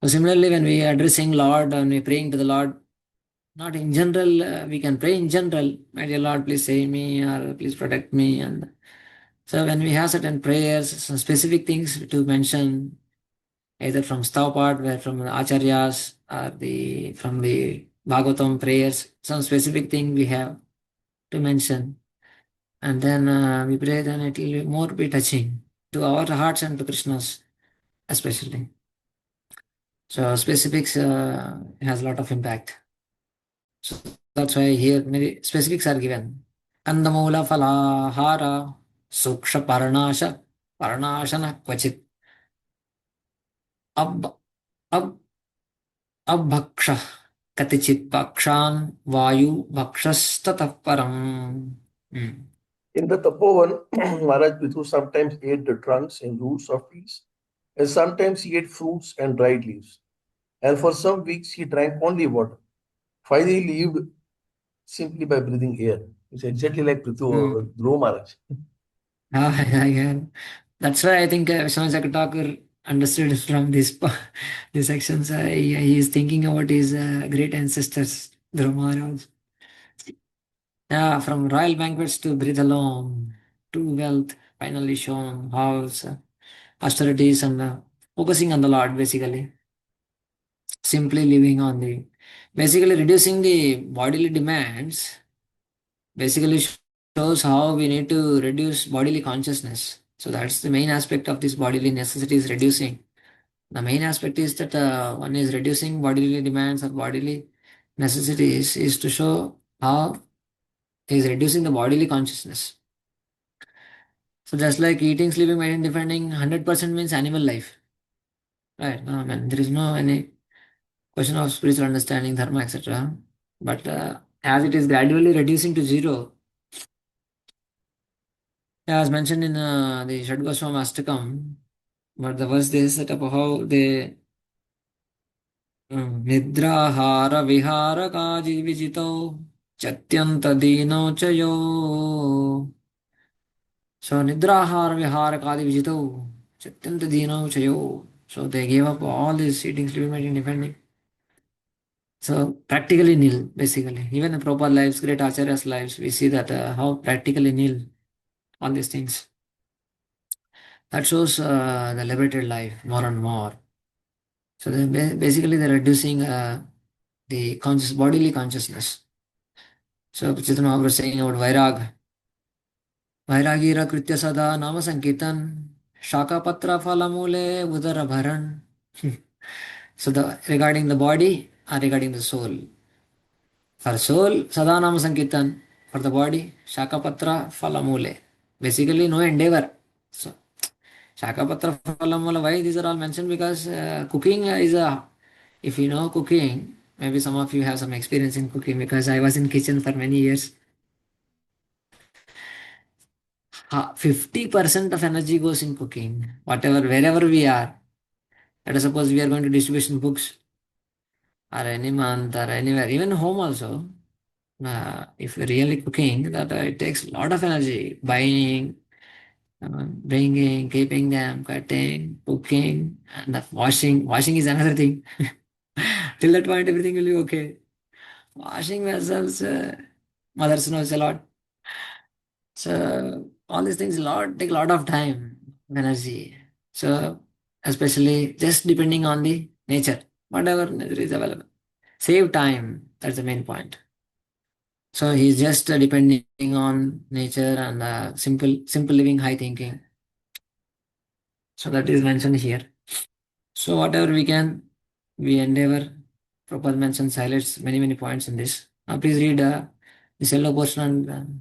So similarly, when we are addressing Lord and we praying to the Lord, not in general, we can pray in general, my dear Lord, please save me or please protect me. And so when we have certain prayers, some specific things to mention, either from Stavapad, where from the Acharyas, or from the Bhagavatam prayers, some specific thing we have to mention. And then we pray, then it will more be touching to our hearts and to Krishna's especially. So specifics has a lot of impact. So that's why here maybe specifics are given. Kandamula falahara suksha parnashana kvachit ab ab अभक्ष कतिचित् पक्षान् वायु भक्षस्ततः परम्. In the Tapovan, Maharaj Pithu sometimes ate the trunks and roots of trees, and sometimes he ate fruits and dried leaves. And for some weeks he drank only water. Finally, he lived simply by breathing air. It's exactly like Pithu Dhruva Maharaj. Yeah. That's why I think Vishwanath Thakur understood from these sections. He is thinking about his great ancestors, Dhruva Maharaj. Yeah, from royal banquets to breathe alone, to wealth, finally shown, house, austerities, and focusing on the Lord, basically. Simply living on basically reducing the bodily demands, basically shows how we need to reduce bodily consciousness. So that's the main aspect of this bodily necessities reducing. The main aspect is that one is reducing bodily demands or bodily necessities is to show how is reducing the bodily consciousness. So just like eating, sleeping, meditating, defending, 100% means animal life. Right? No, I mean, there is no any question of spiritual understanding, dharma, etc. But as it is gradually reducing to zero, as mentioned in the Shadgoswam Astakam, but the verse they set up how they निद्राहार विहार काजि विजितौ चत्यंत दीनौ च यो. So nidrahar vihara kadi vijito chatyanta dino chayo. So they gave up all this eating, sleeping, meditating, defending. So practically nil, basically. Even in Prabhupada lives, great Acharya's lives, we see that how practically nil all these things. That shows the liberated life more and more. So basically they're reducing the conscious bodily consciousness. So Chaitanya Mahaprabhu was saying about Vairag. Vairagira kritya sada nama sankirtan shaka patra phalamule udara bharan. So regarding the body or regarding the soul. For soul, Sadanama Sankirtan. For the body, Shakapatra Phalamule. Basically, no endeavor. So, Shakapatra Phalamule, why these are all mentioned? Because cooking is a, if you know cooking, maybe some of you have some experience in cooking because I was in kitchen for many years. 50% of energy goes in cooking. Whatever, wherever we are. Let us suppose we are going to distribution books or any month or anywhere, even home also. If you're really cooking, that it takes a lot of energy. Buying, bringing, keeping them, cutting, cooking, and the washing. Washing is another thing. Till that point, everything will be okay. Washing vessels, mothers knows a lot. So all these things take a lot of time, energy. So especially just depending on the nature, whatever nature is available. Save time. That's the main point. So he's just depending on nature and simple living, high thinking. So that is mentioned here. So whatever we can, we endeavor. Prabhupada mentions, highlights many points in this. Now please read this yellow portion and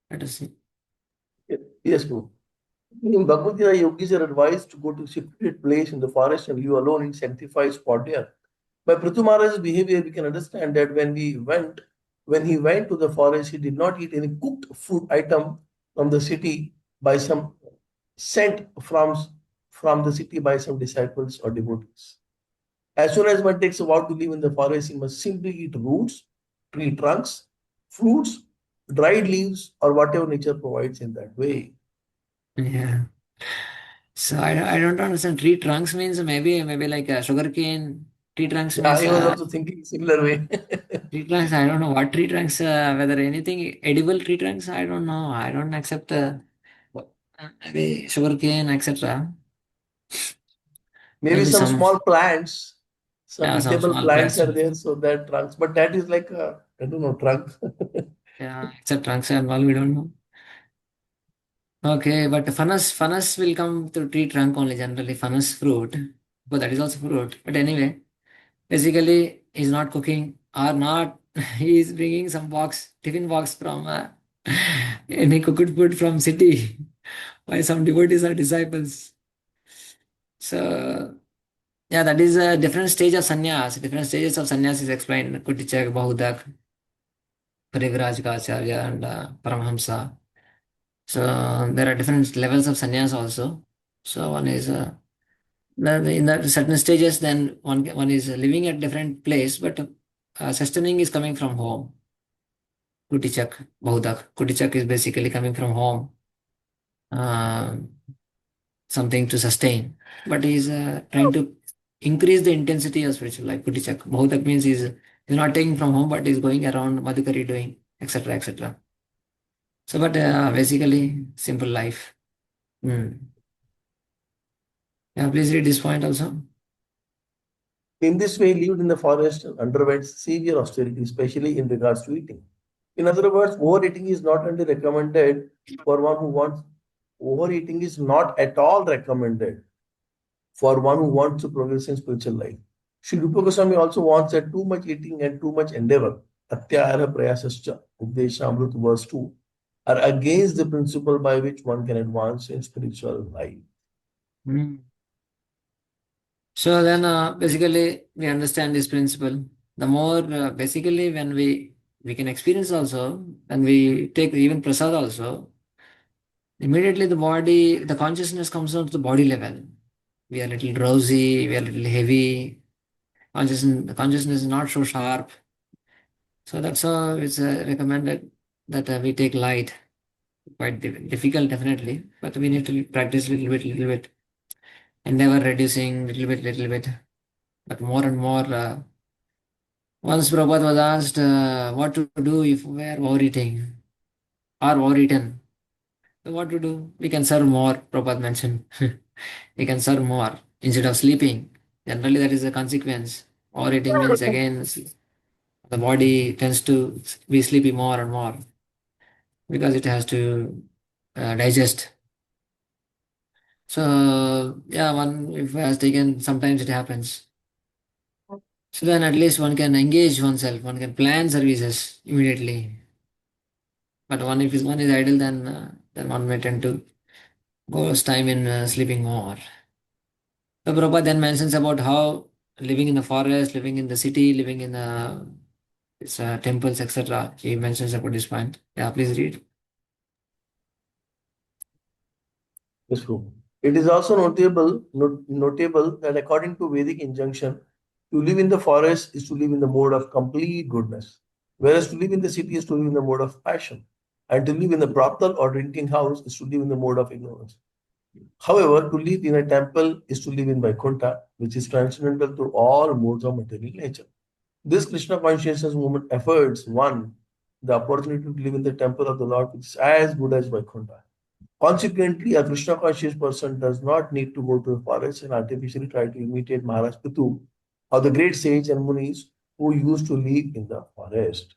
let us see. Yes, Guru. In Bhagavad Gita, yogis are advised to go to a secluded place in the forest and live alone in sanctified spot there. By Prithu Maharaj's behavior, we can understand that when he went to the forest, he did not eat any cooked food item from the city by some sent from the city by some disciples or devotees. As soon as one takes a vow to live in the forest, he must simply eat roots, tree trunks, fruits, dried leaves, or whatever nature provides in that way. Yeah. So I don't understand. Tree trunks means maybe like sugarcane. Tree trunks Yeah, means I was also thinking similar way. tree trunks. I don't know what tree trunks. Whether anything edible tree trunks. I don't know. I don't accept maybe sugarcane, etc. Maybe Maybe some some small plants, some yeah, some eatable small plants plants. are there, so that trunks, but that is like a, I don't know, trunk. Yeah, except trunks and all we don't know. Okay, but funnus will come to tree trunk only generally. Funnus fruit, but that is also fruit. But anyway, basically he's not cooking or not. He is bringing some tiffin box from any cooked food from city by some devotees or disciples. So yeah, that is a different stage of sannyas. Different stages of sannyas is explained. Kutichak, Bahudak, Parivrajkacharya, and Paramhamsa. So there are different levels of sannyas also. So one is in the certain stages, then one is living at different place, but sustaining is coming from home. Kutichak, Bahudak. Kutichak is basically coming from home, uh, something to sustain. But he's trying to increase the intensity of spiritual life. Kutichak. Bahudak means he's not taking from home, but he's going around Madhukari doing, etc. etc. So, but basically, simple life. Hmm. Yeah, please read this point also. In this way, lived in the forest and underwent severe austerity, especially in regards to eating. In other words, overeating is not only recommended for one who wants, overeating is not at all recommended for one who wants to progress in spiritual life. Sri Rupa Goswami also wants that too much eating and too much endeavor, Atyahara Prayasascha, Updeshamrut verse 2, are against the principle by which one can advance in spiritual life. Hmm. So then basically we understand this principle. the more basically when we can experience also, when we take even prasad also, immediately the body, the consciousness comes down to the body level. We are a little drowsy, we are a little heavy, the consciousness is not so sharp. So that's how it's recommended that we take light. Quite difficult, definitely, but we need to practice little bit, and never reducing little bit, but more and more. Once Prabhupada was asked what to do if we are overeating or overeaten. So what to do? We can serve more, Prabhupada mentioned. We can serve more instead of sleeping. Generally, that is the consequence. Overeating means again the body tends to be sleepy more and more because it has to digest. So yeah, one if has taken, sometimes it happens. So then at least one can engage oneself, one can plan services immediately. But one if one is idle, then one may tend to go time in sleeping more. So Prabhupada then mentions about how living in the forest, living in the city, living in temples, etc. He mentions about this point. Yeah, please read. Yes, Prabhu. It is also notable that according to Vedic injunction, to live in the forest is to live in the mode of complete goodness, whereas to live in the city is to live in the mode of passion, and to live in the brothel or drinking house is to live in the mode of ignorance. However, to live in a temple is to live in Vaikuntha, which is transcendental to all modes of material nature. This Krishna consciousness movement affords one the opportunity to live in the temple of the Lord, which is as good as Vaikuntha. Consequently, a Krishna conscious person does not need to go to the forest and artificially try to imitate Maharaj Pitu or the great sage and munis who used to live in the forest.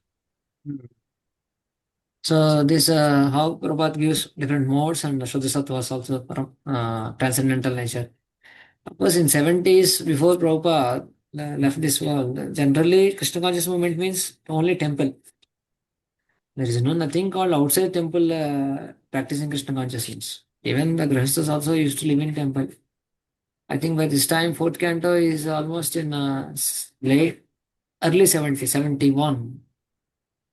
So this how Prabhupada gives different modes, and Shuddhasattva was also transcendental nature. Of course, in 70s before Prabhupada left this world, generally Krishna conscious movement means only temple. There is nothing called outside temple practicing Krishna consciousness. Even the Grihasthas also used to live in temple. I think by this time, fourth canto is almost in late early 70, 71.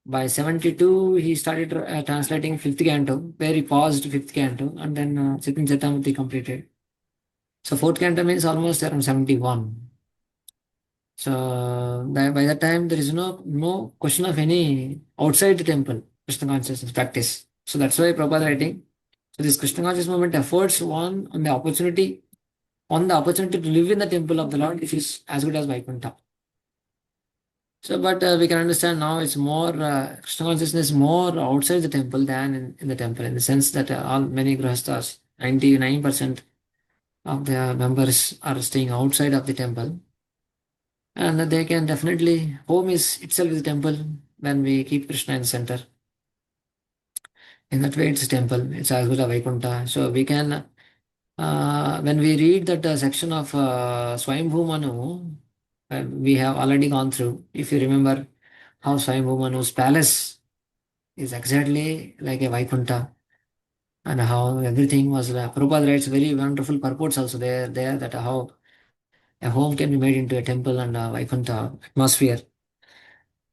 By 72, he started translating fifth canto, where he paused fifth canto, and then Chaitanya Charitamrita completed. So fourth canto means almost around 71. So by that time, there is no question of any outside the temple Krishna consciousness practice. So that's why Prabhupada writing. So this Krishna consciousness movement affords one on the opportunity to live in the temple of the Lord, which is as good as Vaikuntha. So, but we can understand now it's more Krishna consciousness more outside the temple than in the temple, in the sense that all many grahasthas, 99% of the members are staying outside of the temple, and they can definitely home is itself the temple when we keep Krishna in the center. In that way, it's a temple. It's as good as Vaikuntha. So we can when we read that section of Swayambhu Manu, we have already gone through. If you remember how Swayambhu Manu's palace is exactly like a Vaikuntha, and how everything was. Prabhupada writes very wonderful purports also there that how a home can be made into a temple and a Vaikuntha atmosphere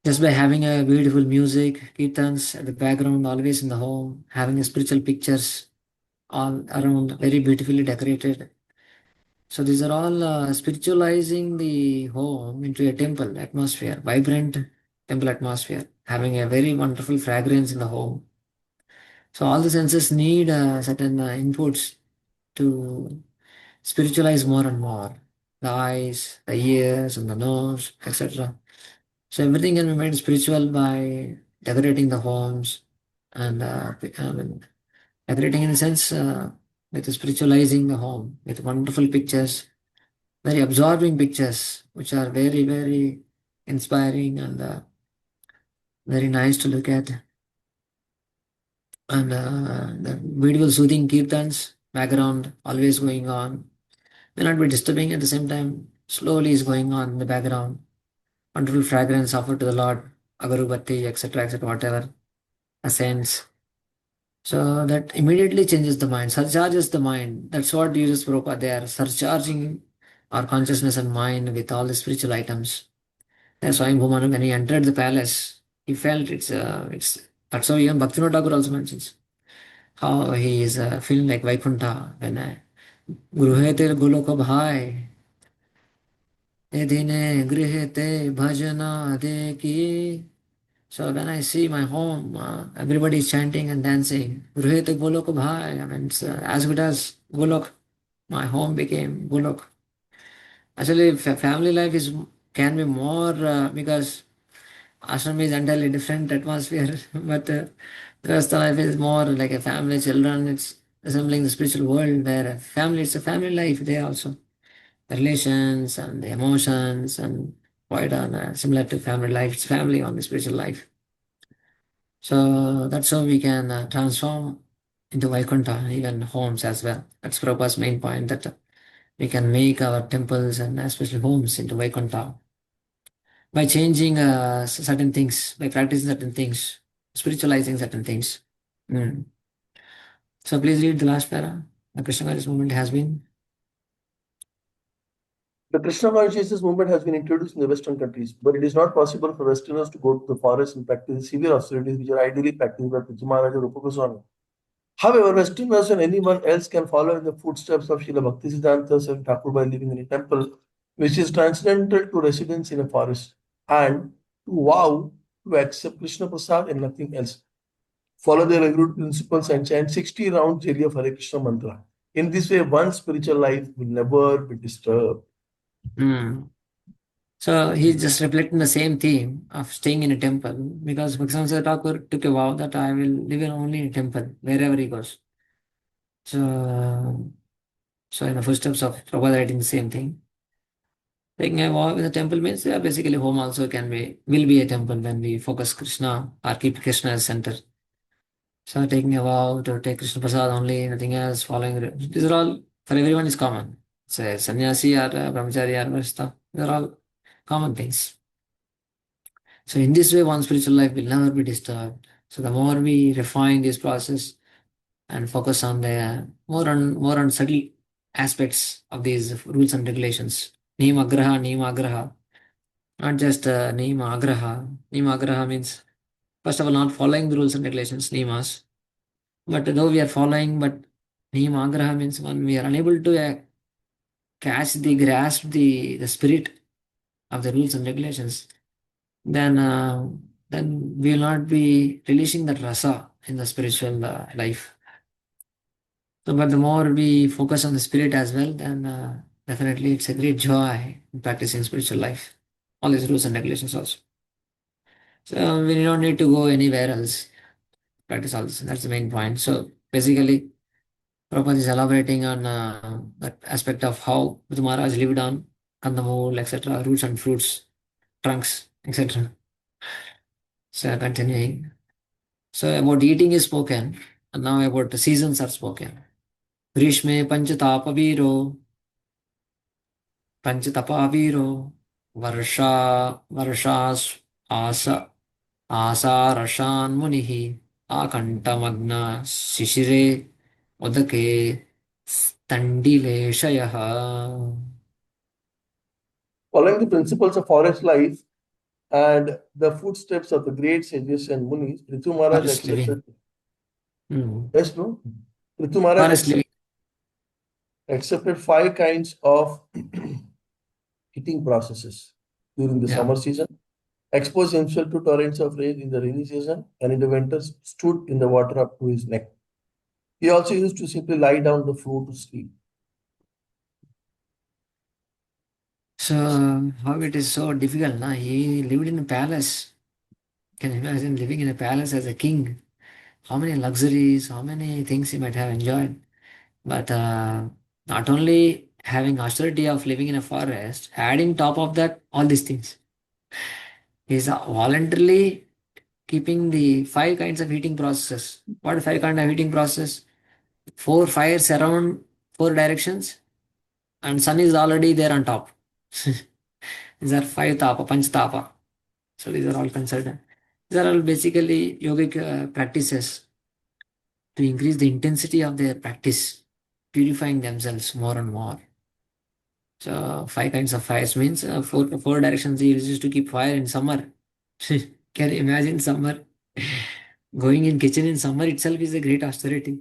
just by having a beautiful music, kirtans at the background, always in the home, having a spiritual pictures all around, very beautifully decorated. So these are all spiritualizing the home into a temple atmosphere, vibrant temple atmosphere, having a very wonderful fragrance in the home. So all the senses need certain inputs to spiritualize more and more. The eyes, the ears, and the nose, etc. So everything can be made spiritual by decorating the homes and decorating in a sense with spiritualizing the home with wonderful pictures, very absorbing pictures, which are very inspiring and very nice to look at. And the beautiful soothing kirtans, background always going on, may not be disturbing at the same time, slowly is going on in the background. Wonderful fragrance offered to the Lord, agarubatti, etc., whatever, ascends. So that immediately changes the mind, surcharges the mind. That's what uses Prabhupada. They are surcharging our consciousness and mind with all the spiritual items. That's why when he entered the palace, he felt it's that's how even Bhaktivinoda Thakur also mentions how he is feeling like Vaikuntha when Gruhete Goloka Bhai Edine Grihete Bhajana Deki. So when I see my home, everybody is chanting and dancing. Gruhete Goloka Bhai. I mean, it's as good as Golok. My home became Golok. Actually, family life is can be more because ashram is entirely different atmosphere, but the rest of life is more like a family, children. It's resembling the spiritual world where family. It's a family life there also. The relations and the emotions and quite similar to family life. It's family on the spiritual life. So that's how we can transform into Vaikuntha, even homes as well. That's Prabhupada's main point that we can make our temples and especially homes into Vaikuntha by changing certain things, by practicing certain things, spiritualizing certain things. Mm. So please read the last para. The Krishna Consciousness movement has been. The Krishna consciousness movement has been introduced in the Western countries, but it is not possible for Westerners to go to the forest and practice severe austerities which are ideally practiced by Prithu Maharaj or Rupa Goswami. However, Westerners and anyone else can follow in the footsteps of Srila Bhaktisiddhanta Swami Thakur by living in a temple, which is transcendental to residence in a forest, and to vow to accept Krishna Prasad and nothing else. Follow the regular principles and chant 60 rounds daily of Hare Krishna mantra. In this way, one's spiritual life will never be disturbed. Mm. So he's just reflecting the same theme of staying in a temple because Bhaktivedanta Thakur took a vow that I will live in only in a temple wherever he goes. So, so in the footsteps of Prabhupada writing the same thing. Taking a vow in the temple means basically home also will be a temple when we focus Krishna or keep Krishna as center. So taking a vow to take Krishna Prasad only, nothing else, following these are all for everyone is common. Say sannyasi or brahmachari or varshta, these are all common things. So in this way, one spiritual life will never be disturbed. So the more we refine this process and focus on the more on subtle aspects of these rules and regulations. Nima agraha, not just nima agraha. Nima agraha means first of all not following the rules and regulations, nimas. But though we are following, but nima agraha means when we are unable to grasp the spirit of the rules and regulations, then then we will not be releasing that rasa in the spiritual life. So, but the more we focus on the spirit as well, then definitely it's a great joy in practicing spiritual life. All these rules and regulations also. So we don't need to go anywhere else. Practice all this. That's the main point. So basically, Prabhupada is elaborating on that aspect of how the Maharaj lived on kandamul, etc., roots and fruits, trunks, etc. So continuing. So about eating is spoken, and now about the seasons are spoken. Grishme panchatapaveero, panchatapaveero, varsha, varshas, asa, आसारशान् मुनिः आकण्ठमग्न शिशिरे उदके स्तण्डिलेशयः. Following the principles of forest life and the footsteps of the great sages and munis, Prithu Maharaj Forest living. accepted. Yes, no? Prithu Maharaj Forest living. accepted 5 kinds of heating processes during the Yeah. summer season, exposed himself to torrents of rain in the rainy season, and in the winter stood in the water up to his neck. He also used to simply lie down on the floor to sleep. So how it is so difficult, na? He lived in a palace. Can you imagine living in a palace as a king? How many luxuries, how many things he might have enjoyed. But not only having austerity of living in a forest, adding top of that all these things. He's voluntarily keeping the 5 kinds of heating processes. What are 5 kinds of heating process? 4 fires around 4 directions, and sun is already there on top. These are 5 tapa, panch tapa. So these are all considered. These are all basically yogic practices to increase the intensity of their practice, purifying themselves more and more. So 5 kinds of fires means four directions he used to keep fire in summer. Can you imagine summer? Going in kitchen in summer itself is a great austerity.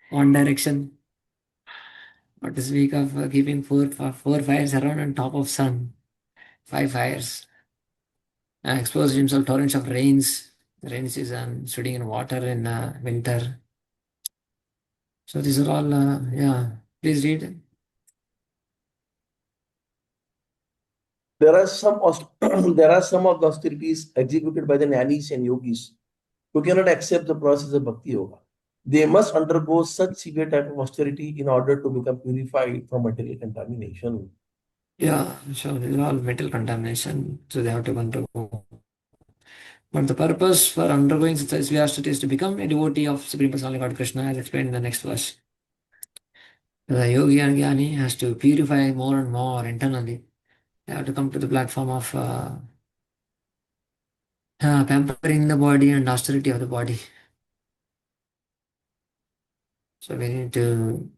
One direction. What to speak of keeping four fires around on top of sun. 5 fires. Exposed himself torrents of rains. The rainy season, sitting in water in winter. So these are all, yeah. Please read. There are there are some of the austerities executed by the jnanis and yogis who cannot accept the process of bhakti yoga. They must undergo such severe type of austerity in order to become purified from material contamination. Yeah, so these are all metal contamination. So they have to undergo. But the purpose for undergoing such a severe austerity is to become a devotee of Supreme Personality God Krishna, as explained in the next verse. The yogi and jnani has to purify more and more internally. They have to come to the platform of pampering the body and austerity of the body. So we need to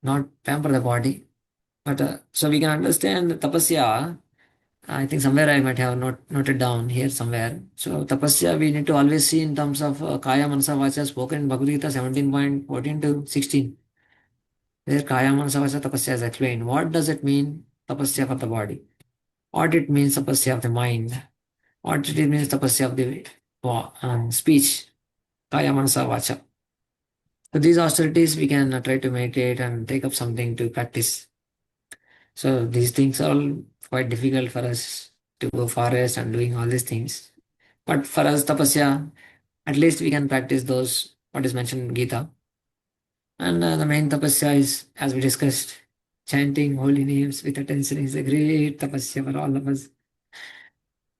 not pamper the body, but so we can understand the tapasya. I think somewhere I might have noted down here somewhere. So tapasya we need to always see in terms of kaya manasa vacha spoken in Bhagavad Gita 17.14 to 16. There kaya manasa vacha tapasya is explained. What does it mean tapasya for the body? What it means tapasya of the mind? What it means tapasya of the speech? Kaya manasa vacha. So these austerities we can try to meditate and take up something to practice. So these things are all quite difficult for us to go forest and doing all these things. But for us tapasya, at least we can practice those what is mentioned in Gita. And the main tapasya is, as we discussed, chanting holy names with attention is a great tapasya for all of us.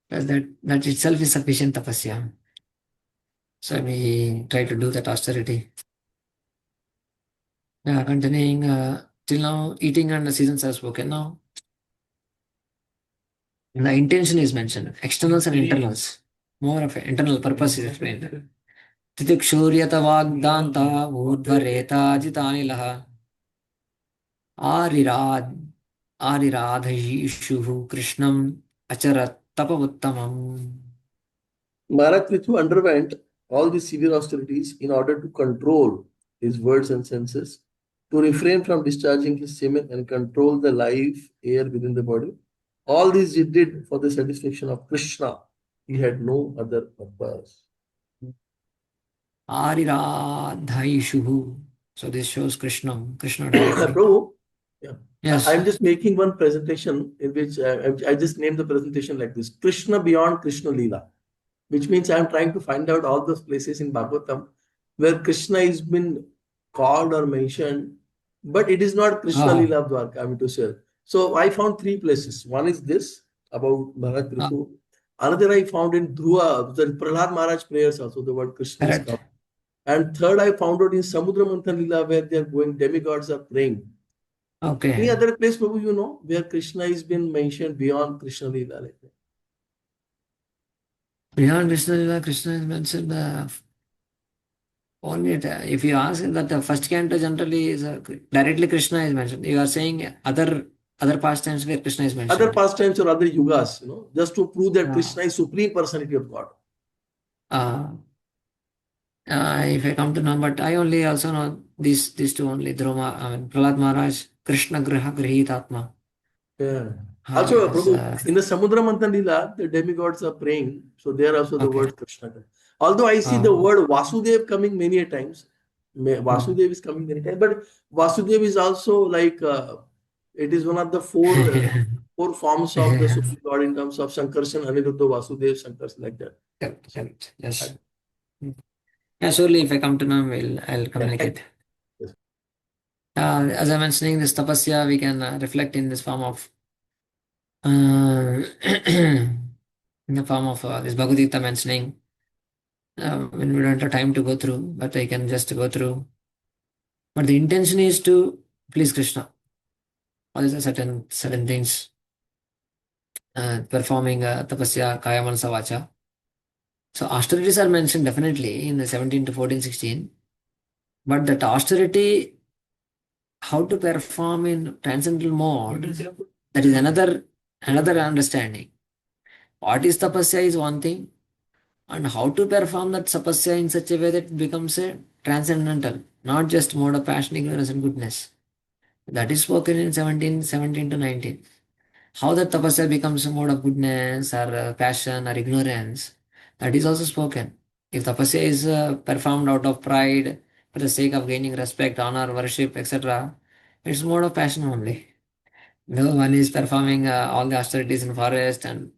Because that itself is sufficient tapasya. So we try to do that austerity. Yeah, continuing till now, eating and the seasons are spoken now. The intention is mentioned, externals and internals. More of an internal purpose is explained. तितिक्षूर्यत वाग्दान्ता ऊर्ध्वरेताजितानिलः आरिराद आरिराधयीषुः कृष्णम् अचरत् तपवुत्तमम्. Maharaj Prithu underwent all these severe austerities in order to control his words and senses, to refrain from discharging his semen and control the life air within the body. All these he did for the satisfaction of Krishna. He had no other purpose. Ariradhaishuhu. So this shows Krishna directly. Prabhu, yeah. Yes. I'm just making one presentation in which I just named the presentation like this: Krishna beyond Krishna Leela, which means I'm trying to find out all those places in Bhagavatam where Krishna has been called or mentioned, but it is not Krishna Leela of Dwarka, I mean to say. So I found 3 places. One is this about Maharaj Prithu. Another I found in Dhruva, the Prahlad Maharaj prayers also, the word Krishna is come. And third I found out in Samudra Manthan Leela where they are going, demigods are praying. Okay. Any other place, Prabhu, you know, where Krishna is been mentioned beyond Krishna Leela like that? Beyond Krishna Leela, Krishna is mentioned only if you ask that the first canto generally is directly Krishna is mentioned. You are saying other pastimes where Krishna is mentioned. Other pastimes or other yugas, you know, just to prove that Krishna is supreme personality of God. If I come to know, but I only also know these two only. Prahlad Maharaj, Krishna Griha Grihitatma. Yeah. Also, Prabhu, in the Samudra Manthan Leela, the demigods are praying, so there also the word Krishna. Although I see the word Vasudev coming many a times, Vasudev is coming many times, but Vasudev is also like it is one of the four forms of the Supreme God in terms of Sankarshan, Aniruddha, Vasudev, Sankarshan, like that. Correct. Yes. Yeah, surely if I come to know, I'll communicate. Yes. As I'm mentioning this tapasya, we can reflect in this form of in the form of this Bhagavad Gita mentioning when we don't have time to go through, but I can just go through. But the intention is to please Krishna. All these are certain things. Performing tapasya, kaya manasa vacha. So austerities are mentioned definitely in the 17 to 14, 16. But that austerity, how to perform in transcendental mode, That is another understanding. What is tapasya is one thing, and how to perform that tapasya in such a way that it becomes a transcendental, not just mode of passion, ignorance, and goodness. That is spoken in 17 to 19. How that tapasya becomes a mode of goodness or passion or ignorance, that is also spoken. If tapasya is performed out of pride for the sake of gaining respect, honor, worship, etc., it's mode of passion only. No one is performing all the austerities in forest and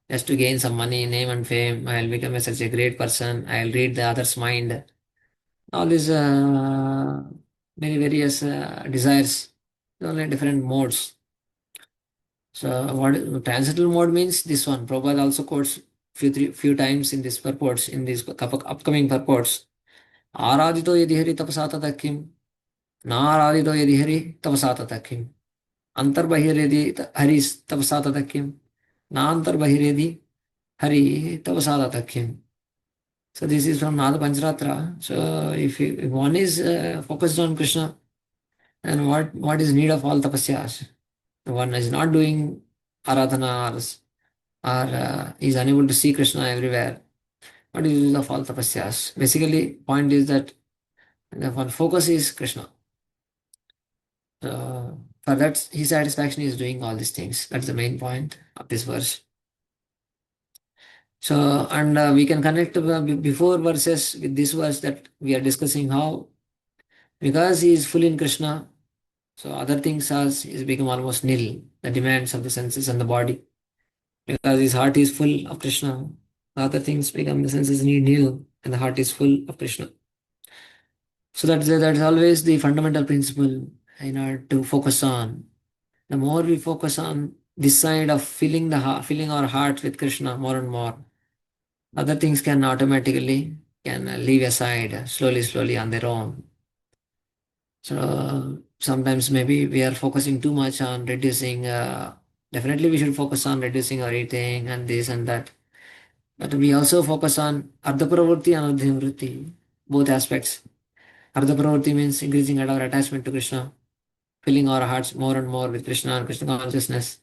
just to gain some money, name and fame. I'll become such a great person. I'll read the other's mind. All these many various desires, only different modes. So what transcendental mode means this one. Prabhupada also quotes few times in this purports, in these upcoming purports. Aradito yadi hari tapasa tata kim. Naradito yadi hari tapasa tata kim. Antarbahir yadi hari tapasa tata kim. Na antarbahir yadi hari tapasa tata kim. So this is from Nada Pancharatra. So if one is focused on Krishna, then what is need of all tapasyas? One is not doing aradhana or is unable to see Krishna everywhere. What is use of all tapasyas? Basically, point is that the one focus is Krishna. So for that, his satisfaction is doing all these things. That's the main point of this verse. So, and we can connect before verses with this verse that we are discussing how, because he is full in Krishna, so other things is become almost nil, the demands of the senses and the body. Because his heart is full of Krishna, the other things become the senses need nil, and the heart is full of Krishna. So that's always the fundamental principle in order to focus on. The more we focus on this side of filling our heart with Krishna more and more, other things can automatically leave aside slowly on their own. So sometimes maybe we are focusing too much on reducing. Definitely, we should focus on reducing our eating and this and that. But we also focus on Ardha Pravritti and Ardha Nivritti, both aspects. Ardha Pravritti means increasing our attachment to Krishna, filling our hearts more and more with Krishna and Krishna consciousness,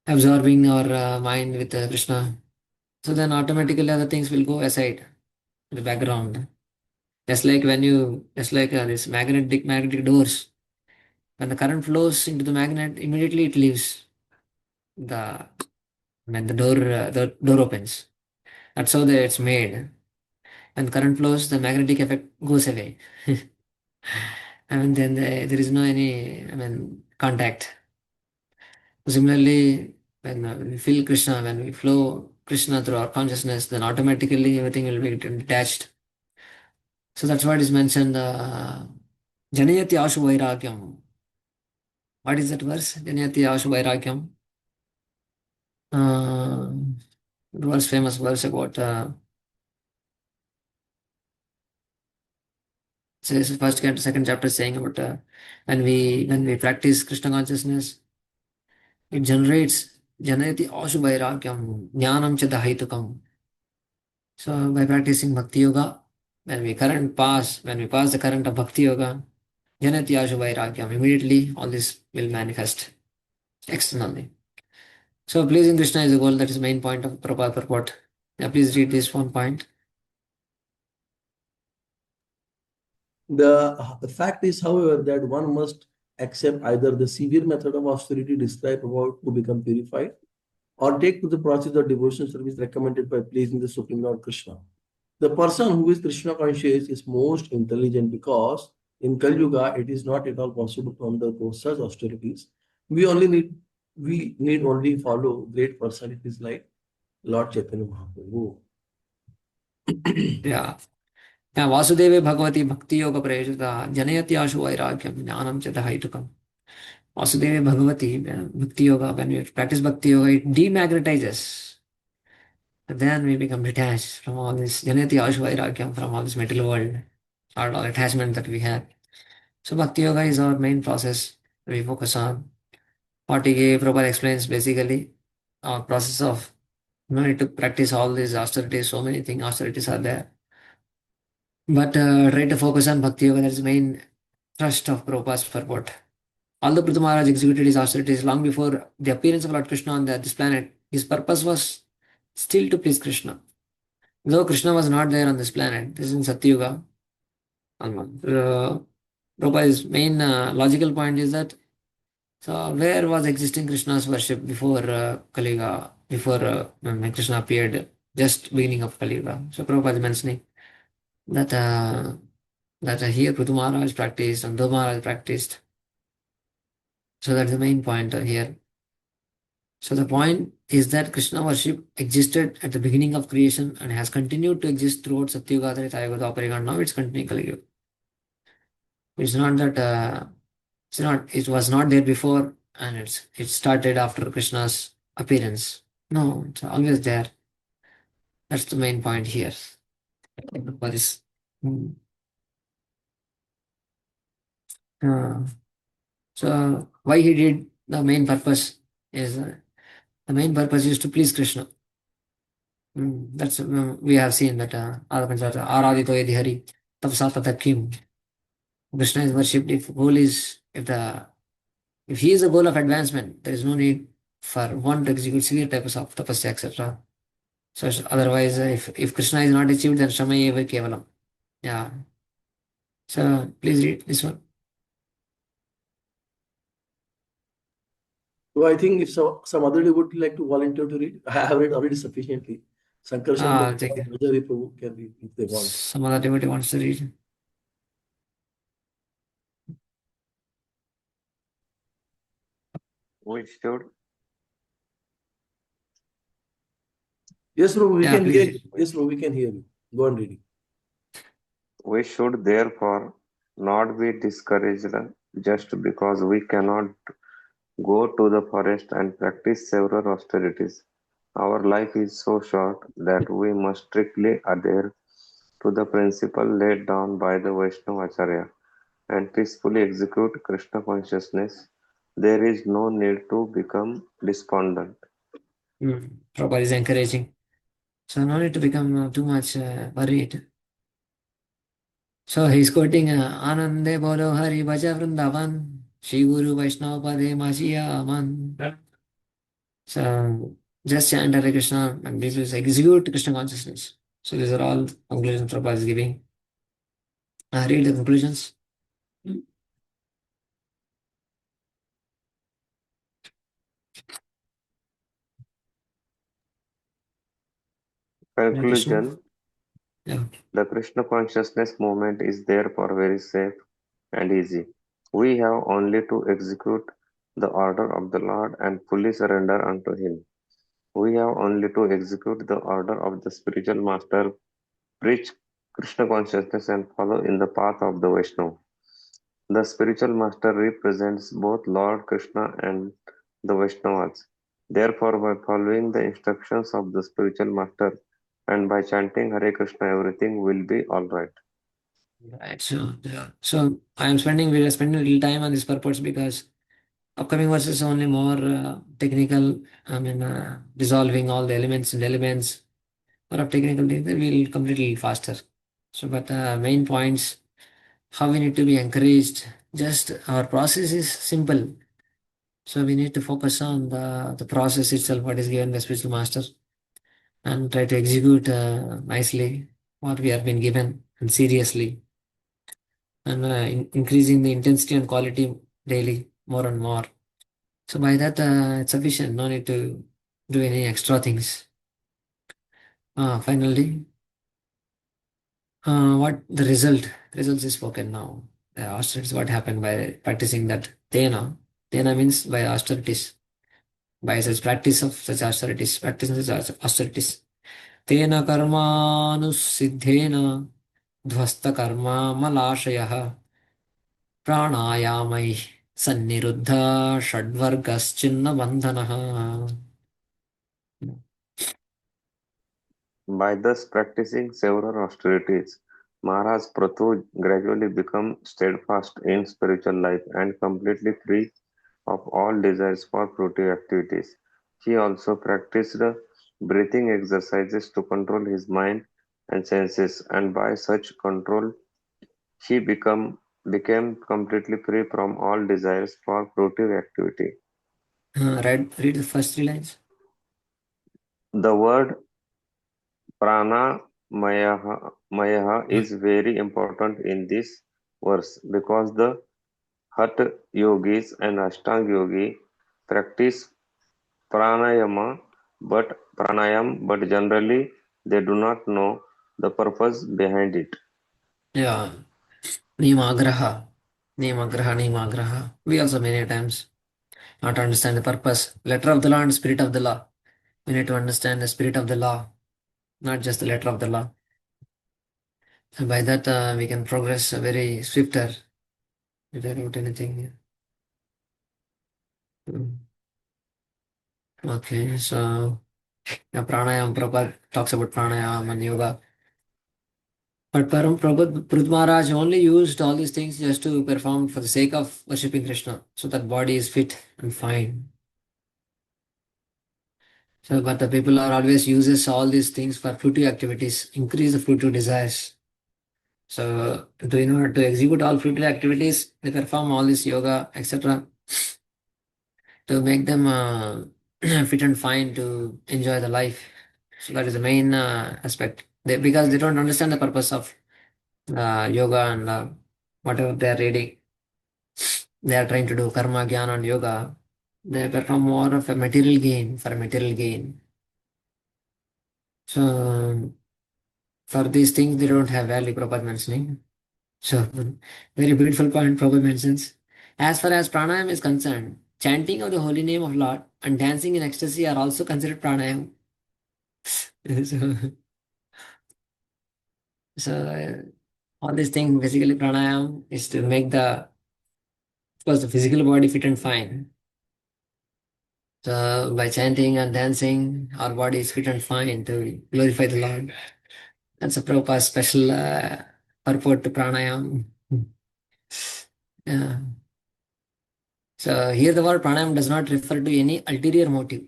absorbing our mind with Krishna. So then automatically other things will go aside in the background. Just like this magnetic doors. When the current flows into the magnet, immediately it leaves the when the door opens. That's how it's made. When current flows, the magnetic effect goes away. And then there is no any contact. Similarly, when we feel Krishna, when we flow Krishna through our consciousness, then automatically everything will be detached. So that's what is mentioned. Janayati Ashu Vairagyam. What is that verse? Janayati Ashu Vairagyam. It was famous verse about says second chapter saying about when we practice Krishna consciousness, it generates janayati ashu vairagyam jnanam cha dahaitukam. So by practicing bhakti yoga, when we pass the current of bhakti yoga, janayati ashu vairagyam, immediately all this will manifest externally. So pleasing Krishna is the goal. That is the main point of Prabhupada purport. Yeah, please read this one point. The fact is, however, that one must accept either the severe method of austerity described about to become purified, or take to the process of devotional service recommended by pleasing the Supreme Lord Krishna. The person who is Krishna conscious is most intelligent because in Kali Yuga it is not at all possible to undergo such austerities. We need only follow great personalities like Lord Chaitanya Mahaprabhu. Yeah. Yeah, Vasudeve Bhagavati Bhakti Yoga Prayajita Janayati Ashu Vairagyam Jnanam Cha Dahaitukam. Vasudeve Bhagavati Bhakti Yoga, when we practice Bhakti Yoga, it demagnetizes. Then we become detached from all this Janayati Ashu Vairagyam, from all this material world, all attachment that we have. So Bhakti Yoga is our main process we focus on. What Prabhupada explains basically our process of need to practice all these austerities, so many things, austerities are there. But try to focus on Bhakti Yoga, that is the main thrust of Prabhupada's purport. although Prithu Maharaj executed his austerities long before the appearance of Lord Krishna on this planet, his purpose was still to please Krishna. Though Krishna was not there on this planet, this is in Satyuga. Prabhupada's main logical point is that so where was existing Krishna's worship before Kali Yuga, before when Krishna appeared, just beginning of Kali Yuga. So Prabhupada is mentioning that here Prithu Maharaj practiced and Dhruva Maharaj practiced. So that's the main point here. So the point is that Krishna worship existed at the beginning of creation and has continued to exist throughout Satyuga, Treta Yuga, Dwapara, and now it's continuing Kali Yuga. It's not that it was not there before and it started after Krishna's appearance. No, it's always there. That's the main point here. For this. So why he did the main purpose is to please Krishna. That's we have seen that Aradito Yadi Hari Tapsa Tatakim. Krishna is worshipped if he is a goal of advancement, there is no need for one to execute severe types of tapasya, etc. So otherwise, if Krishna is not achieved, then Shama Eva Kevalam. Yeah. So please read this one. So I think if some other devotee would like to volunteer to read, I have read already sufficiently. Sankarshan Take it. Rajavi Prabhu can read if they want. Some other devotee wants to read. We should Yes, Prabhu, we Yeah, can please hear read. you. Yes, Prabhu, we can hear you. Go on reading. we should therefore not be discouraged just because we cannot go to the forest and practice several austerities. Our life is so short that we must strictly adhere to the principle laid down by the Vaishnava Acharya and peacefully execute Krishna consciousness. There is no need to become despondent. Prabhupada is encouraging. So no need to become too much worried. So he's quoting Anande Bolo Hari Bhaja Vrindavan Shri Guru Vaishnava Pade Majiya Aman. So just chant Hare Krishna and this is execute Krishna consciousness. So these are all conclusions Prabhupada is giving. Read the conclusions. Hare Krishna. Conclusion. Yeah. The Krishna consciousness movement is therefore very safe and easy. We have only to execute the order of the Lord and fully surrender unto Him. We have only to execute the order of the spiritual master, preach Krishna consciousness, and follow in the path of the Vaishnava. The spiritual master represents both Lord Krishna and the Vaishnavas. Therefore, by following the instructions of the spiritual master and by chanting Hare Krishna, everything will be all right. Right. So we are spending a little time on this purpose because upcoming verses are only more technical. I mean, resolving all the elements and elements. More of technical things, then we'll complete a little faster. So, but main points, how we need to be encouraged. Just our process is simple. So we need to focus on the process itself, what is given by spiritual master, and try to execute nicely what we have been given and seriously, and increasing the intensity and quality daily more and more. So by that, it's sufficient. No need to do any extra things. Finally, what the result? Results is spoken now. The austerities, what happened by practicing that Tena. Tena means by austerities. By such practice of such austerities, practicing such austerities. Tena karmanusiddhena ध्वस्त Karma मलाशयः प्राणायामैः सन्निरुद्ध षड्वर्गश्चिन्न बन्धनः. By thus practicing several austerities, Maharaj Prathu gradually became steadfast in spiritual life and completely free of all desires for fruitive activities. He also practiced breathing exercises to control his mind and senses, and by such control he became became completely free from all desires for fruitive activity. Read the first 3 lines. The word pranamaya is very important in this verse because the Hatha yogis and Ashtanga yogi practice pranayam, but generally they do not know the purpose behind it. Yeah. Nimagraha. Nimagraha, Nimagraha. We also many times not understand the purpose. Letter of the law and spirit of the law. We need to understand the spirit of the law, not just the letter of the law. And by that, we can progress very swifter without anything. Mm. Okay, so pranayam, Prabhupada talks about pranayam and yoga. But Prabhupada Maharaj only used all these things just to perform for the sake of worshipping Krishna, so that body is fit and fine. So, but the people are always uses all these things for fruitive activities, increase the fruitive desires. So, in order to execute all fruitive activities, they perform all this yoga, etc., to make them fit and fine to enjoy the life. So that is the main aspect. Because they don't understand the purpose of yoga and whatever they are reading. They are trying to do karma, jnana, and yoga. They perform more of a material gain for a material gain. So for these things, they don't have value, Prabhupada mentioning. So very beautiful point Prabhupada mentions. As far as pranayam is concerned, chanting of the holy name of Lord and dancing in ecstasy are also considered pranayam. so all these things, basically pranayam is to make of course, the physical body fit and fine. So by chanting and dancing, our body is fit and fine to glorify the Lord. That's a Prabhupada's special purport to pranayam. Yeah. So here the word pranayam does not refer to any ulterior motive.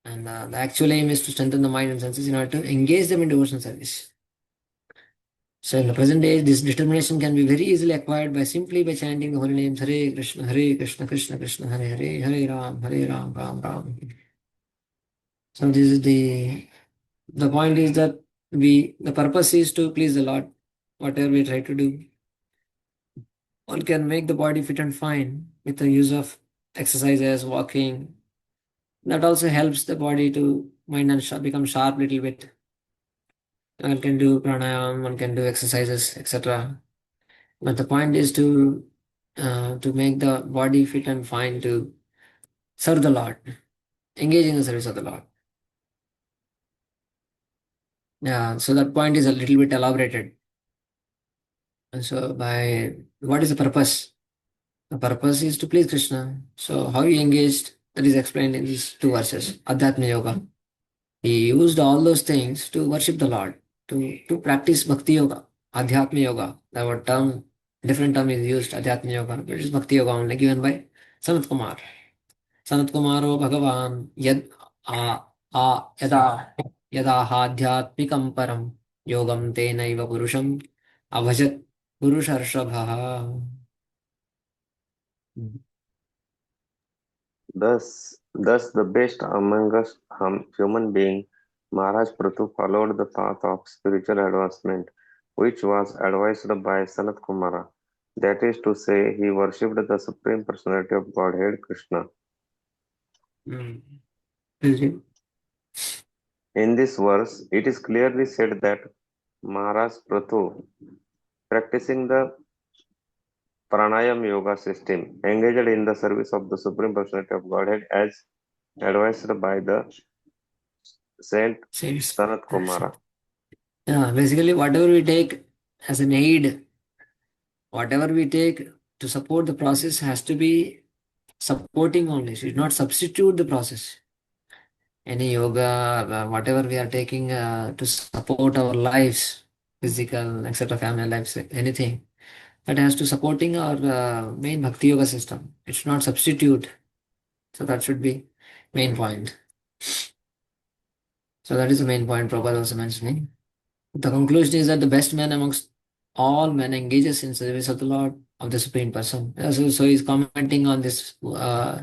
And the actual aim is to strengthen the mind and senses in order to engage them in devotional service. So in the present age, this determination can be very easily acquired by simply by chanting the holy names Hare Krishna, Krishna Krishna, Hare Hare, Hare Ram, Ram Ram. So this is the point is that the purpose is to please the Lord. Whatever we try to do, one can make the body fit and fine with the use of exercises, walking. That also helps the body to mind and become sharp little bit. One can do pranayam, one can do exercises, etc. But the point is to make the body fit and fine to serve the Lord, engage in the service of the Lord. Yeah, so that point is a little bit elaborated. And so by what is the purpose? The purpose is to please Krishna. So how he engaged, that is explained in these 2 verses, Adhyatma Yoga. He used all those things to worship the Lord, to practice Bhakti Yoga, Adhyatma Yoga. The word term, different term is used, Adhyatma Yoga, but it is Bhakti Yoga only given by Sanat Kumar. Sanat Kumaro Bhagavan Yad Yada Yadahadyatmikam Param Yogam Tenaiva Purusham Abhajat Purusharshabha. Thus, the best among us human beings, Maharaj Prathu followed the path of spiritual advancement, which was advised by Sanat Kumara. That is to say, he worshipped the Supreme Personality of Godhead, Krishna. Mm. In this verse, it is clearly said that Maharaj Prathu, practicing the Pranayam Yoga system, engaged in the service of the Supreme Personality of Godhead as advised by the Saint Says, Sanat Kumara. yeah, basically, whatever we take as an aid, whatever we take to support the process has to be supporting only. Should not substitute the process. Any yoga, whatever we are taking to support our lives, physical, etc., family lives, anything that has to supporting our main bhakti yoga system. It should not substitute. So that should be main point. So that is the main point Prabhupada was mentioning. The conclusion is that the best man amongst all men engages in service of the Lord of the Supreme Person. So he's commenting on this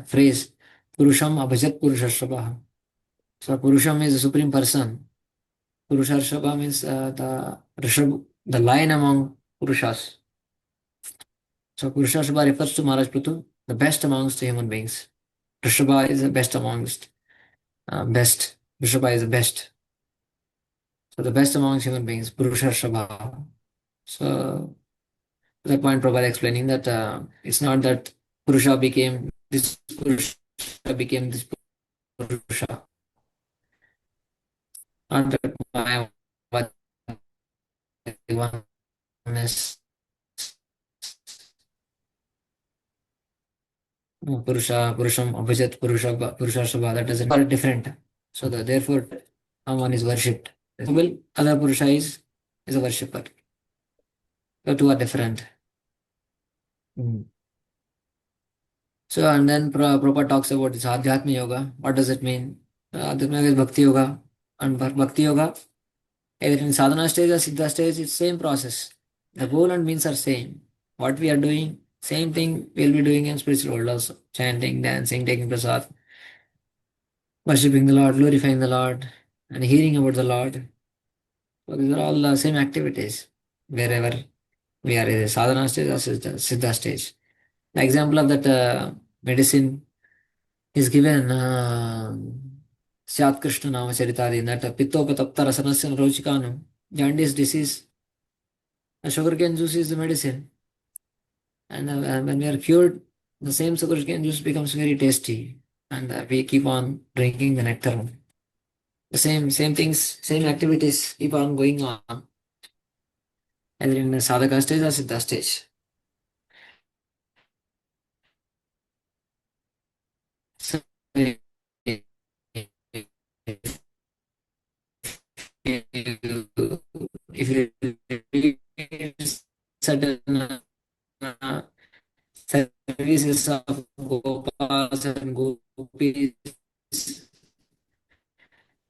phrase, Purusham Abhajat Purushashrabha. So Purusham is the Supreme Person. Purushashrabha means the lion among Purushas. So Purushashrabha refers to Maharaj Prithu, the best amongst human beings. Rishabha is the best amongst best. Rishabha is the best. So the best amongst human beings, Purushashrabha. So to that point, Prabhupada explaining that it's not that Purusha became this Purusha became this Purusha. Not that my oneness Purusha, Purusham, Abhijat, Purusha, Purusha, Shabha, that doesn't are different. So therefore, one is worshipped. Well, other Purusha is a worshipper. The two are different. Mm. So and then Prabhupada talks about this Adhyatma Yoga. What does it mean? Adhyatma Yoga is Bhakti Yoga. And Bhakti Yoga, either in sadhana stage or siddha stage, it's same process. The goal and means are same. What we are doing, same thing we'll be doing in spiritual world also. Chanting, dancing, taking prasad, worshipping the Lord, glorifying the Lord, and hearing about the Lord. So these are all the same activities wherever we are, either sadhana stage or siddha stage. The example of that medicine is given Syat Krishna Nama Charitadi, that Pittopatapta Rasanasya Rochikanu, jaundice disease. Sugarcane juice is the medicine. And when we are cured, the same sugarcane juice becomes very tasty. And we keep on drinking the nectar. The same things, same activities keep on going on, either in the sadhaka stage or siddha stage. So, if you read certain services of Gopas and Gopis,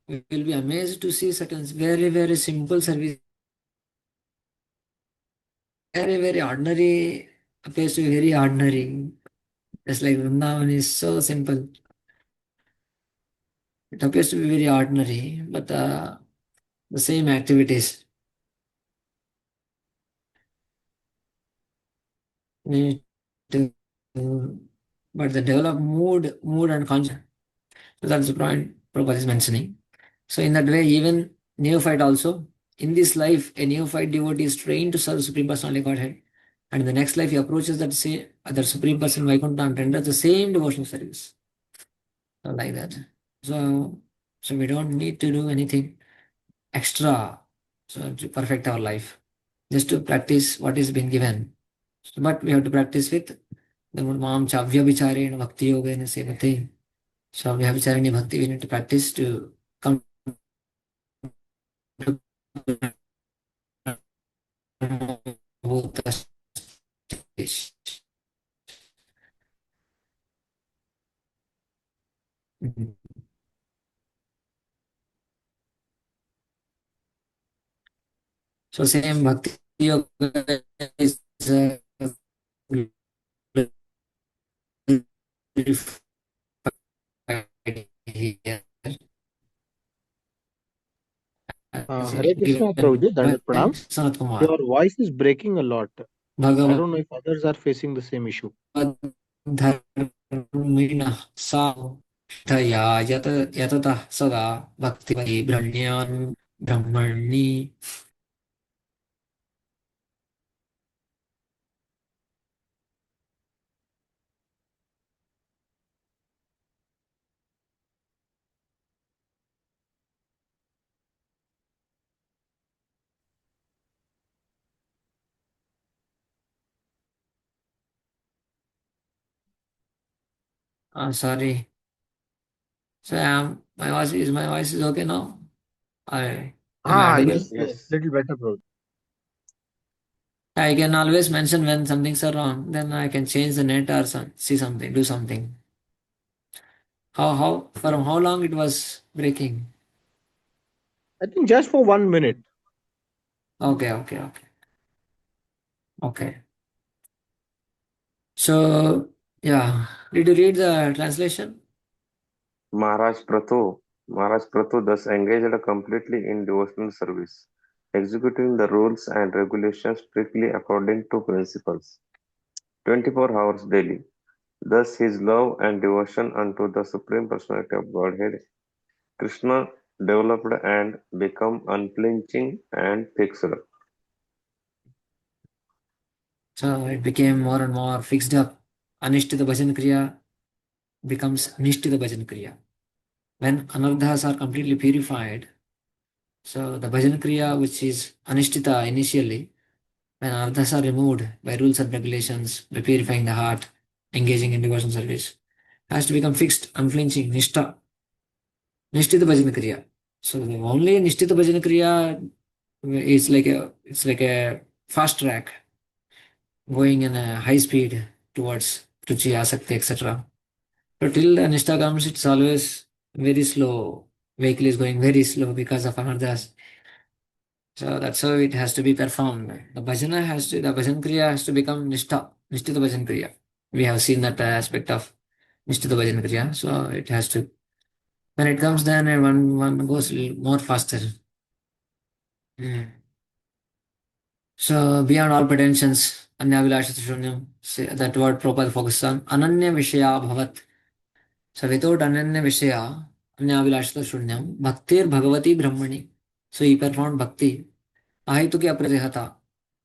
you will be amazed to see certain very simple service, very ordinary, appears to be very ordinary. Just like Vrindavan is so simple. It appears to be very ordinary, but the same activities. We need to, but the develop mood and conscience. So that's the point Prabhupada is mentioning. So in that way, even neophyte also, in this life, a neophyte devotee is trained to serve the Supreme Personality Godhead. And in the next life, he approaches that same other Supreme Person Vaikuntha and renders the same devotional service. So like that. So we don't need to do anything extra so to perfect our life. Just to practice what is been given. So, but we have to practice with the Mam Chavya Vicharena Bhakti Yoga in the same thing. So we have Vichareni Bhakti, we need to practice to come to both the stage. Mhm. So same Bhakti Yoga is glorified here. Hare Krishna, Prabhuji, Given by Dandat Pranam. Sanat Kumar. Your voice is breaking a lot. I Bhagavad don't know if others are facing the same issue. धर्मिणः साधया यततः सदा भक्ति ब्रह्मण्यान् ब्रह्मणि. Sorry. So my voice is okay now? I am I audible? Yes, Yes. little better, Prabhuji. I can always mention when some things are wrong, then I can change the net or see something, do something. How from how long it was breaking? I think just for 1 minute. Okay. Okay. So, yeah. Did you read the translation? Maharaj Prathu, Maharaj Prathu thus engaged completely in devotional service, executing the rules and regulations strictly according to principles, 24 hours daily. Thus his love and devotion unto the Supreme Personality of Godhead, Krishna, developed and become unflinching and fixed. So it became more and more fixed up. Anishtita Bhajan Kriya becomes Nishtita Bhajan Kriya. When anardhas are completely purified, so the Bhajan Kriya, which is Anishtita initially, when anardhas are removed by rules and regulations, by purifying the heart, engaging in devotional service, has to become fixed, unflinching, Nishtha, Nishtita Bhajan Kriya. So the only Nishtita Bhajan Kriya is like a fast track going in a high speed towards Ruchi, Asakti, etc. So till the Nishtha comes, it's always very slow. Vehicle is going very slow because of anardhas. So that's how it has to be performed. The bhajan kriya has to become nishtita bhajan kriya. We have seen that aspect of nishtita bhajan kriya. So it has to, when it comes, then one goes more faster. Mm. So beyond all pretensions, anyavilasha shunyam, that word Prabhupada focuses on, ananya vishaya bhavat. So without ananya vishaya, anyavilasha shunyam, bhaktir bhagavati brahmani. So he performed bhakti. Ahitu kya pratihata.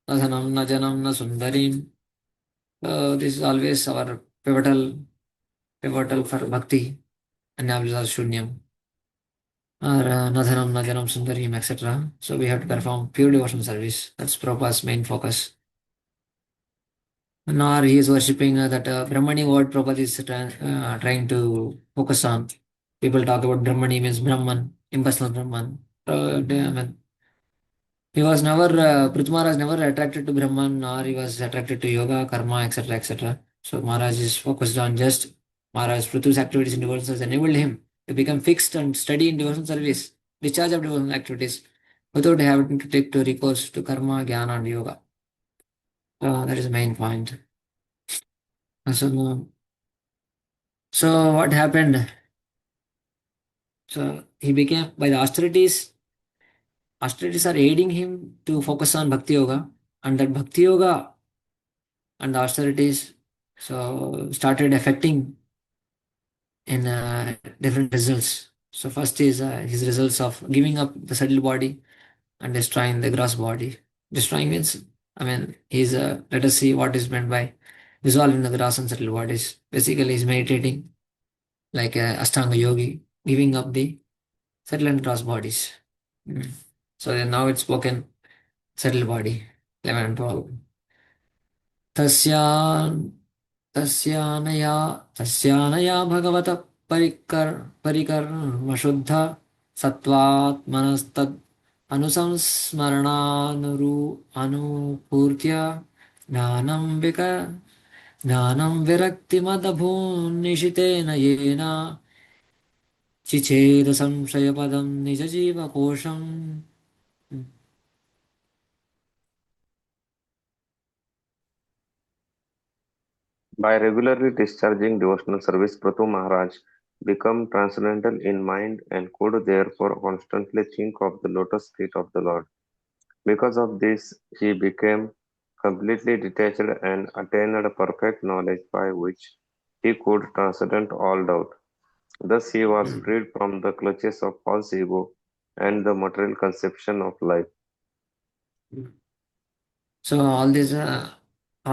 न धनं न जनं न सुंदरीम. This is always our pivotal for bhakti, अन्याभिलाष शून्यम, or न धनं न जनं sundarim, etc. So we have to perform pure devotional service. That's Prabhupada's main focus. Nor he is worshipping that Brahmani word Prabhupada is trying to focus on. People talk about Brahmani means Brahman, impersonal Brahman. I mean, he was never, Prithvi Maharaj never attracted to Brahman, or he was attracted to yoga, karma, etc. etc. So Maharaj is focused on just Maharaj Prithu's activities in devotional service enabled him to become fixed and steady in devotional service, discharge of devotional activities, without having to take to recourse to karma, jnana, and yoga. So that is the main point. So what happened? So he became, by the austerities are aiding him to focus on bhakti yoga, and that bhakti yoga and the austerities so started affecting in different results. So first is his results of giving up the subtle body and destroying the gross body. Destroying means, I mean, he's let us see what is meant by dissolving the gross and subtle bodies. Basically, he's meditating like a Ashtanga yogi, giving up the subtle and gross bodies. Mm. So then now it's spoken subtle body, 11 and 12. तस्यान् तस्यानया तस्यानया भगवतः परिकर्मशुद्ध सत्त्वात्मनस्तद् अनुपूर्त्य ज्ञानं ज्ञानं विरक्तिमदभून्निशितेन येन चिछेद संशयपदं निजजीवकोशम्. By regularly discharging devotional service, Prathu Maharaj became transcendental in mind and could therefore constantly think of the lotus feet of the Lord. Because of this, he became completely detached and attained perfect knowledge by which he could transcend all doubt. Thus, he was freed from the clutches of false ego and the material conception of life. So all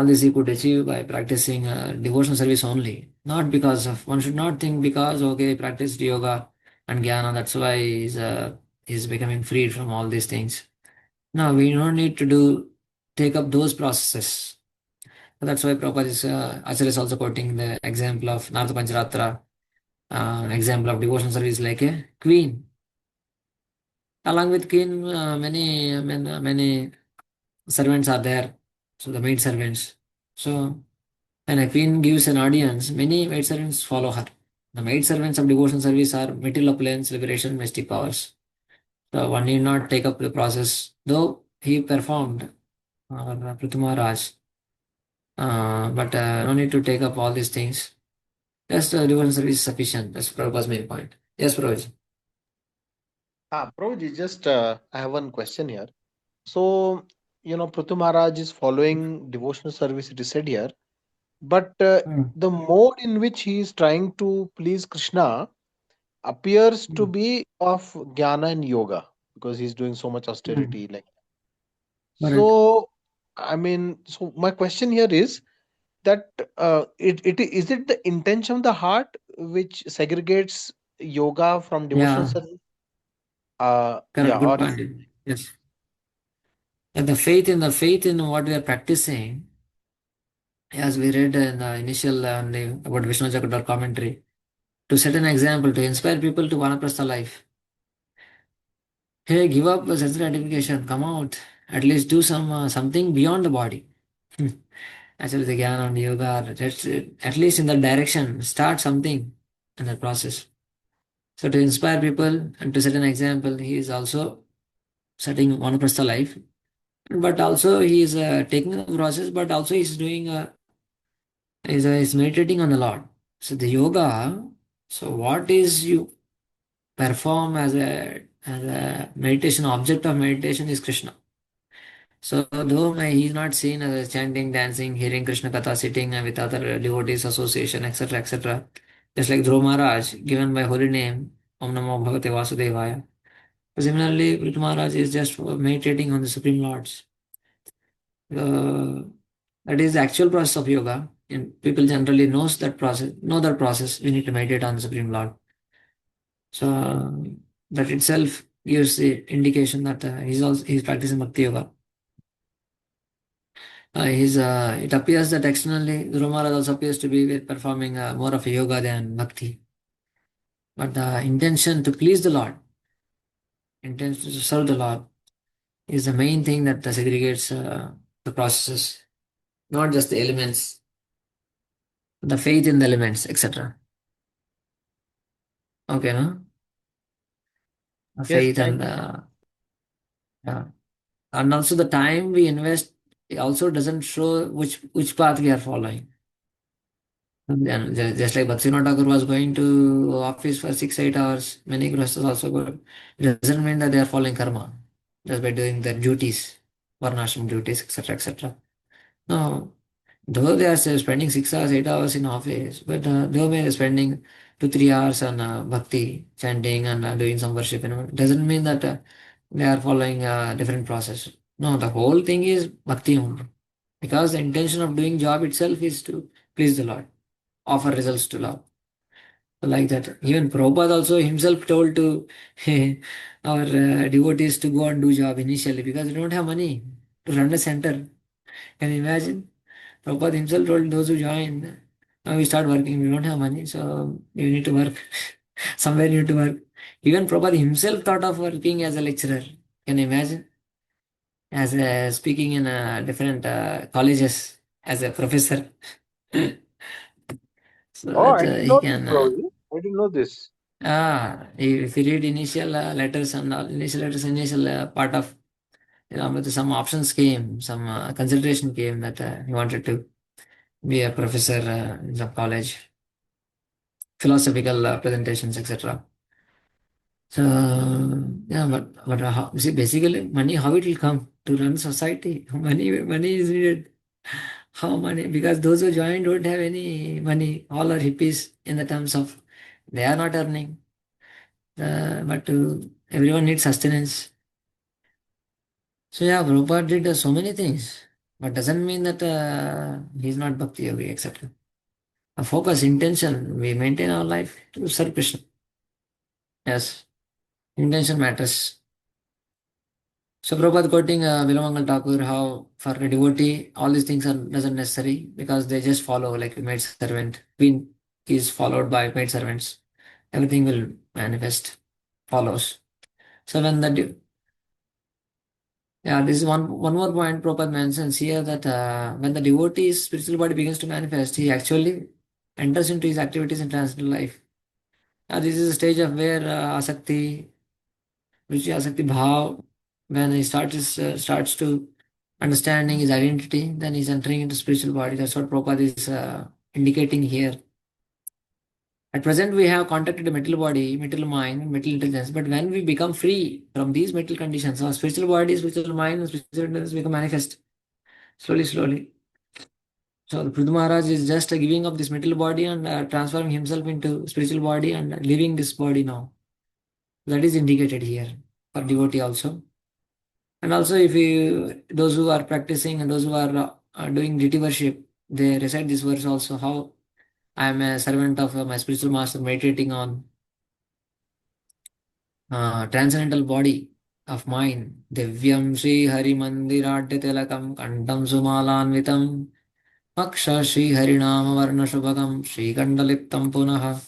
this he could achieve by practicing devotional service only. Not because of, one should not think because okay, practiced yoga and jnana, that's why he's becoming freed from all these things. No, we don't need to take up those processes. So that's why Prabhupada Acharya is also quoting the example of Narada Pancharatra, example of devotional service like a queen. Along with queen, many servants are there. So the maid servants. So when a queen gives an audience, many maid servants follow her. The maid servants of devotional service are material opulence, liberation, mystic powers. So one need not take up the process, though he performed or Prithu Maharaj. But no need to take up all these things. Just devotional service is sufficient. That's Prabhupada's main point. Yes, Prabhuji. Prabhuji, just I have one question here. So, Prithu Maharaj is following devotional service, it is said here, but Mm. the mode in which he is trying to please Krishna appears to Mm. be of jnana and yoga because he's doing so much Mm. austerity. Like Correct. so, I mean, so my question here is that it is it the intention of the heart which segregates yoga from devotional Yeah, service? correct. Yeah, Good or is it? point. Yes. And the faith in what we are practicing, as we read in the initial about Vishnu Chakradhar commentary, to set an example, to inspire people to Vanaprastha life. Hey, give up the sense gratification, come out, at least do something beyond the body. Actually, the Jnana and Yoga, that's it. At least in that direction, start something in that process. So to inspire people and to set an example, he is also setting Vanaprastha life. But also he is taking the process, but also he's doing is meditating on the Lord. So the yoga, so what is you perform as a meditation, object of meditation is Krishna. So though he's not seen as chanting, dancing, hearing Krishna Katha, sitting with other devotees, association, etc., etc. Just like Dhruva Maharaj, given by holy name, Om Namo Bhagavate Vasudevaya. So similarly, Prithu Maharaj is just meditating on the Supreme Lords. Uh, that is the actual process of yoga. And people generally know that process. We need to meditate on the Supreme Lord. So that itself gives the indication that he's practicing Bhakti Yoga. It appears that externally Guru Maharaj also appears to be performing more of a yoga than bhakti. But the intention to please the Lord, intention to serve the Lord, is the main thing that segregates the processes, not just the elements, the faith in the elements, etc. Okay, no? The Yes, faith thank and yeah. And also the time we invest also doesn't show which path we are following. Then just like Bhaktivinoda Thakur was going to office for 6 8 hours, many grihasthas also go. It doesn't mean that they are following karma just by doing their duties, varnashram duties, etc., etc. No, though they are spending 6 hours, 8 hours in office, but though they are spending 2 3 hours on bhakti, chanting and doing some worship, doesn't mean that they are following a different process. No, the whole thing is bhakti only, because the intention of doing job itself is to please the Lord, offer results to Lord. Like that. Even Prabhupada also himself told to our devotees to go and do job initially because they don't have money to run a center. Can you imagine? Prabhupada himself told those who joined, now we start working, we don't have money, so you need to work. Somewhere you need to work. Even Prabhupada himself thought of working as a lecturer. Can you imagine? As speaking in different colleges as a professor. So Oh, that I didn't he know this, can. Prabhuji. I didn't know this. If you read initial letters and initial part of, with some options came, some consideration came that he wanted to be a professor in some college, philosophical presentations, etc. So yeah, but see, basically money, how it will come to run society? Money is needed. How money? Because those who join don't have any money. All are hippies in the terms of they are not earning. But everyone needs sustenance. So yeah, Prabhupada did so many things, but doesn't mean that he's not bhakti yogi, etc. A focus, intention, we maintain our life to serve Krishna. Yes, intention matters. So Prabhupada quoting Vilamangal Thakur, how for a devotee, all these things are doesn't necessary because they just follow like a maid servant. Queen is followed by maid servants. Everything will manifest, follows. So when the Yeah, this is one more point Prabhupada mentions here that when the devotee's spiritual body begins to manifest, he actually enters into his activities in transcendental life. This is a stage of where asakti, ruchi asakti bhav, when he starts to understanding his identity, then he's entering into spiritual body. That's what Prabhupada is indicating here. At present, we have contacted the material body, material mind, material intelligence. But when we become free from these material conditions, our spiritual body, spiritual mind, and spiritual intelligence become manifest slowly, slowly. So the Prithu Maharaj is just giving up this material body and transforming himself into spiritual body and leaving this body now. That is indicated here for devotee also. And also, if you those who are practicing and those who are doing deity worship, they recite this verse also. How I am a servant of my spiritual master, meditating on transcendental body of mine. Divyam Sri Hari Mandiradya Tilakam Kantam Sumalanvitam Paksha Sri Harinama Varna Shubhagam Sri Kandaliptam Punaha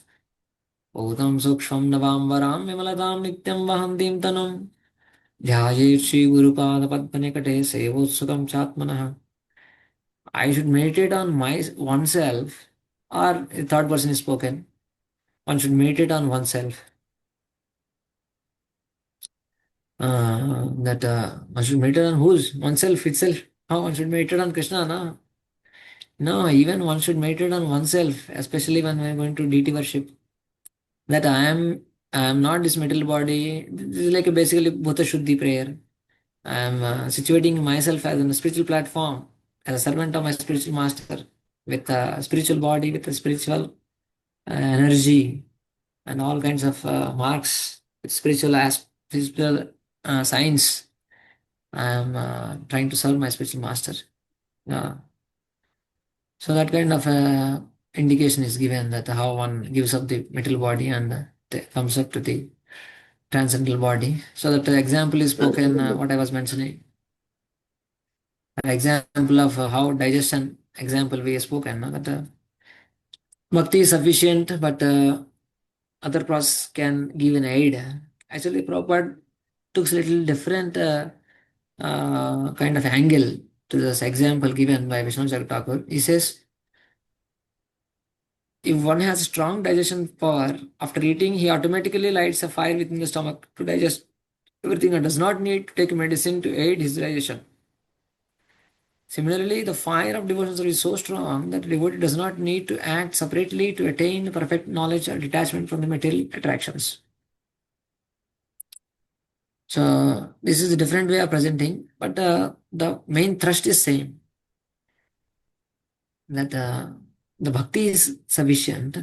Bhutam Suksham Navamvaram Vimalatam Nityam Vahantim Tanam Jayet Sri Gurupada Padmanikate Sevotsukam Chatmanah. I should meditate on my oneself, or a third person is spoken. One should meditate on oneself. That one should meditate on whose? Oneself itself. How one should meditate on Krishna, no? No, even one should meditate on oneself, especially when we are going to deity worship. That I am not this material body. This is like a basically Bhuta Shuddhi prayer. I am situating myself as a spiritual platform, as a servant of my spiritual master, with a spiritual body, with a spiritual energy, and all kinds of marks, with spiritual science. I am trying to serve my spiritual master. Yeah. So that kind of indication is given that how one gives up the material body and comes up to the transcendental body. So that the example is spoken, what I was mentioning. An example of how digestion example we have spoken, no? That bhakti is sufficient, but other process can give an aid. Actually, Prabhupada took a little different kind of angle to this example given by Vishnu Thakur. He says, if one has strong digestion power, after eating, he automatically lights a fire within the stomach to digest everything and does not need to take medicine to aid his digestion. Similarly, the fire of devotion service is so strong that the devotee does not need to act separately to attain perfect knowledge or detachment from the material attractions. So this is a different way of presenting, but the main thrust is same. That the bhakti is sufficient.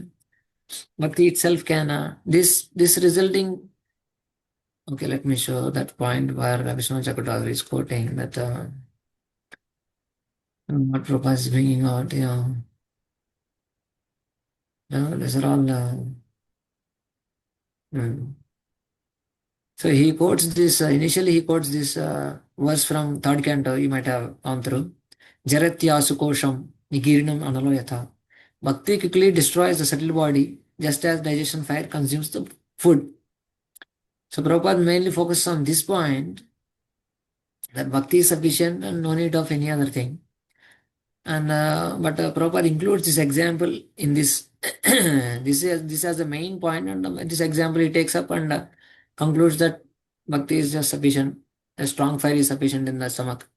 Bhakti itself can this resulting. Okay, let me show that point where Vishnu Chakravarti is quoting that what Prabhupada is bringing out. These are all. Hmm. So he quotes this, initially he quotes this verse from third canto, you might have gone through. Jaratya sukosham nigirinam analoyatha. Bhakti quickly destroys the subtle body, just as digestion fire consumes the food. So Prabhupada mainly focuses on this point, that bhakti is sufficient and no need of any other thing. And but Prabhupada includes this example in this. This as the main point, and this example he takes up and concludes that bhakti is just sufficient. A strong fire is sufficient in the stomach,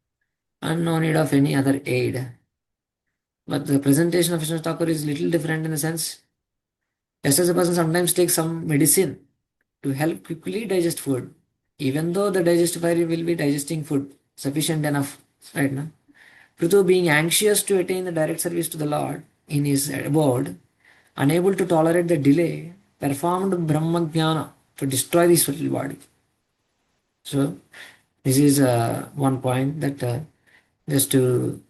and no need of any other aid. But the presentation of Vishnu Thakur is little different in the sense, just as a person sometimes takes some medicine to help quickly digest food, even though the digestive fire will be digesting food sufficient enough, right now. Prithu being anxious to attain the direct service to the Lord in his abode, unable to tolerate the delay, performed Brahmajnana to destroy the subtle body. So, this is one point that just to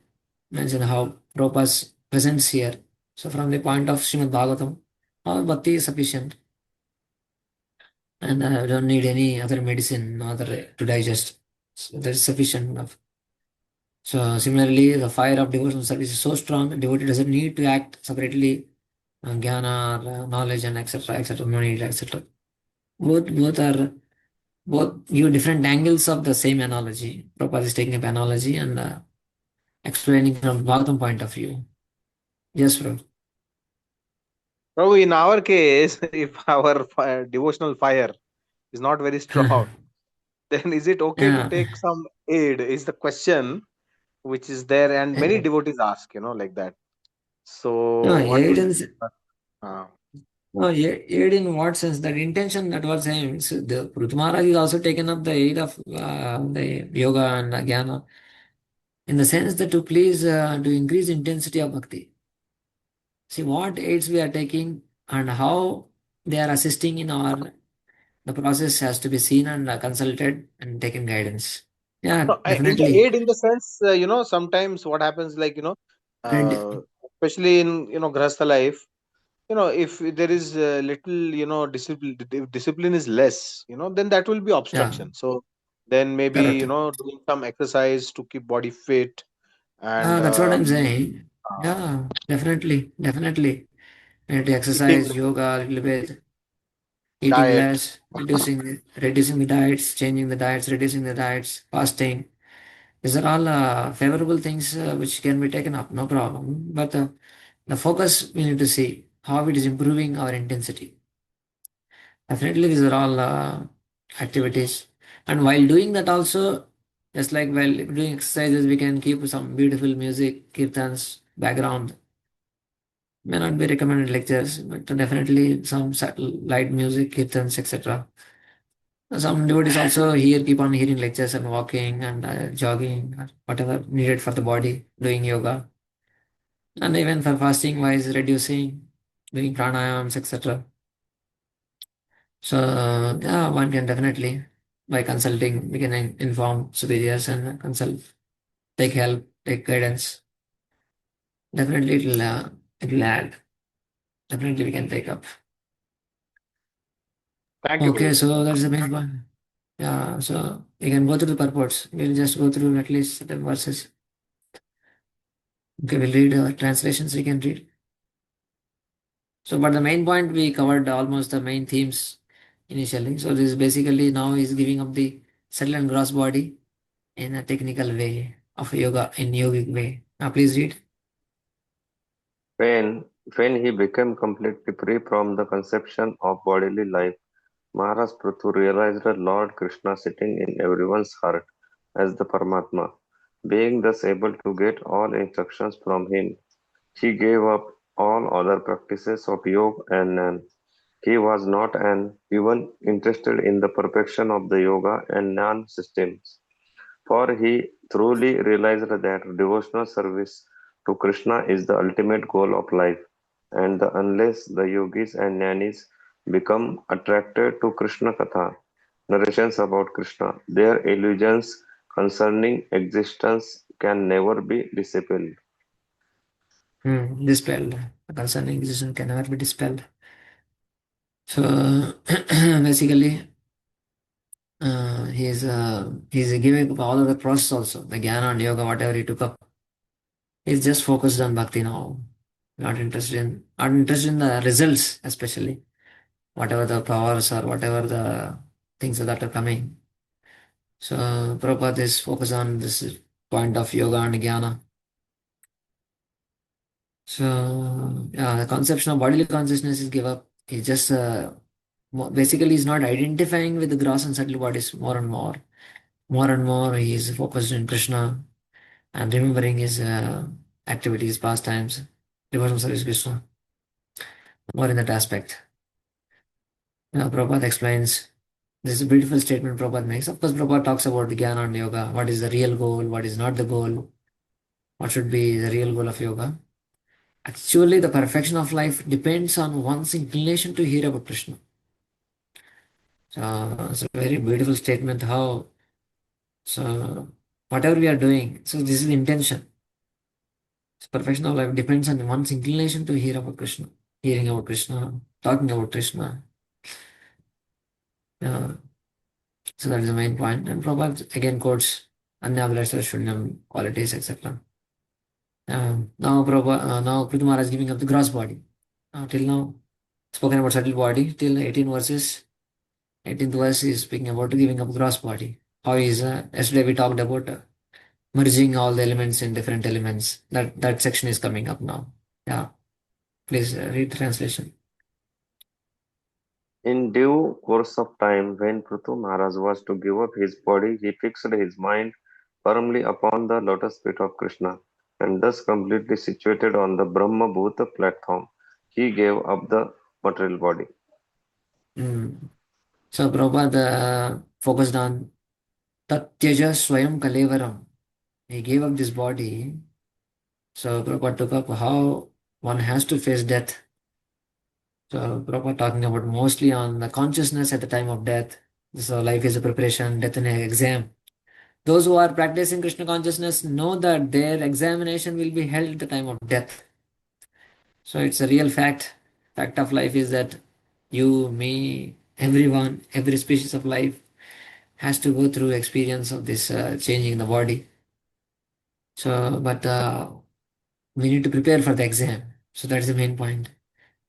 mention how Prabhupada presents here. So, from the point of Srimad Bhagavatam, how bhakti is sufficient and I don't need any other medicine other to digest. So, that is sufficient enough. So, similarly, the fire of devotional service is so strong, the devotee doesn't need to act separately, jnana, or, knowledge, and etc., no need, etc. Both give different angles of the same analogy. Prabhupada is taking up analogy and explaining from Bhagavatam point of view. Yes, bro. So in our case, if our devotional fire is not very strong, then is it okay to Yeah. take some aid? Is the question. which is there, and many Eh, devotees ask, like that. No, So what aid will in, be uh, no, aid in what sense? That intention that was saying. So the Pruth Maharaj is also taken up the aid of the yoga and jnana in the sense that to increase intensity of bhakti. See what aids we are taking and how they are assisting in our the process has to be seen and consulted and taken guidance. Yeah, no, in the definitely. aid, in the sense, sometimes what happens, like, Red, especially in grahastha life, if there is little, discipline, if discipline is less, then that will be yeah, obstruction. So then maybe, correct. doing some exercise to keep body fit, and That's what I'm maybe saying. Yeah, definitely, definitely. We need to eating exercise, yoga, a little bit, eating diet. less, reducing the diets, changing the diets, reducing the diets, fasting. These are all favorable things which can be taken up, no problem. But the focus we need to see how it is improving our intensity. Definitely, these are all activities. And while doing that, also, just like while doing exercises, we can keep some beautiful music, kirtans, background. May not be recommended lectures, but definitely some subtle light music, kirtans, etc. Some devotees also here keep on hearing lectures and walking and jogging, or whatever needed for the body, doing yoga, and even for fasting wise, reducing, doing pranayams, etc. So yeah, one can definitely by consulting we can inform superiors and consult, take help, take guidance. Definitely it'll add. Definitely we can take up. Thank you, Okay, Guruji. so that's the main one. Yeah, so we can go through the purports. We'll just go through at least certain verses. Okay, we'll read translations. We can read. So, but the main point we covered almost the main themes initially. So this is basically now is giving up the subtle and gross body in a technical way of yoga in yogic way. Now please read. When, when he became completely free from the conception of bodily life, Maharaj Prithu realized the Lord Krishna sitting in everyone's heart as the Paramatma. Being thus able to get all instructions from him, he gave up all other practices of yoga and Jnana. He was not an even interested in the perfection of the yoga and Jnana systems, for he truly realized that devotional service to Krishna is the ultimate goal of life, and unless the yogis and jnanis become attracted to Krishna Katha, narrations about Krishna, their illusions concerning existence can never be dispelled. Dispelled. The concerning existence can never be dispelled. So basically, he's giving up all of the process also, the jnana and yoga, whatever he took up. He's just focused on bhakti now. Not interested in the results, especially whatever the powers or whatever the things that are coming. So Prabhupada is focused on this point of yoga and jnana. So yeah, the conception of bodily consciousness is give up. He just basically he's not identifying with the gross and subtle bodies more and more. More and more he is focused in Krishna and remembering his activities, pastimes, devotional service to Krishna. More in that aspect. Now Prabhupada explains. This is a beautiful statement Prabhupada makes. Of course, Prabhupada talks about the jnana and yoga. What is the real goal? What is not the goal? What should be the real goal of yoga? Actually, the perfection of life depends on one's inclination to hear about Krishna. So it's a very beautiful statement. How so whatever we are doing, so this is the intention. So perfection of life depends on one's inclination to hear about Krishna, hearing about Krishna, talking about Krishna. Uh, so that is the main point. And Prabhupada again quotes Anyabhilasa Shunyam qualities, etc. Now Prithu Maharaj is giving up the gross body. Till now, spoken about subtle body till 18 verses. 18th verse is speaking about giving up gross body. How is yesterday we talked about merging all the elements in different elements. That section is coming up now. Yeah, please read the translation. In due course of time, when Prithu Maharaj was to give up his body, he fixed his mind firmly upon the lotus feet of Krishna, and thus completely situated on the Brahma Bhuta platform, he gave up the material body. Mm. So Prabhupada focused on Tatyaja Swayam Kalevaram. He gave up this body. So Prabhupada took up how one has to face death. So Prabhupada talking about mostly on the consciousness at the time of death. So life is a preparation, death in an exam. Those who are practicing Krishna consciousness know that their examination will be held at the time of death. So it's a real fact. Fact of life is that you, me, everyone, every species of life has to go through experience of this changing the body. So, but we need to prepare for the exam. So that's the main point.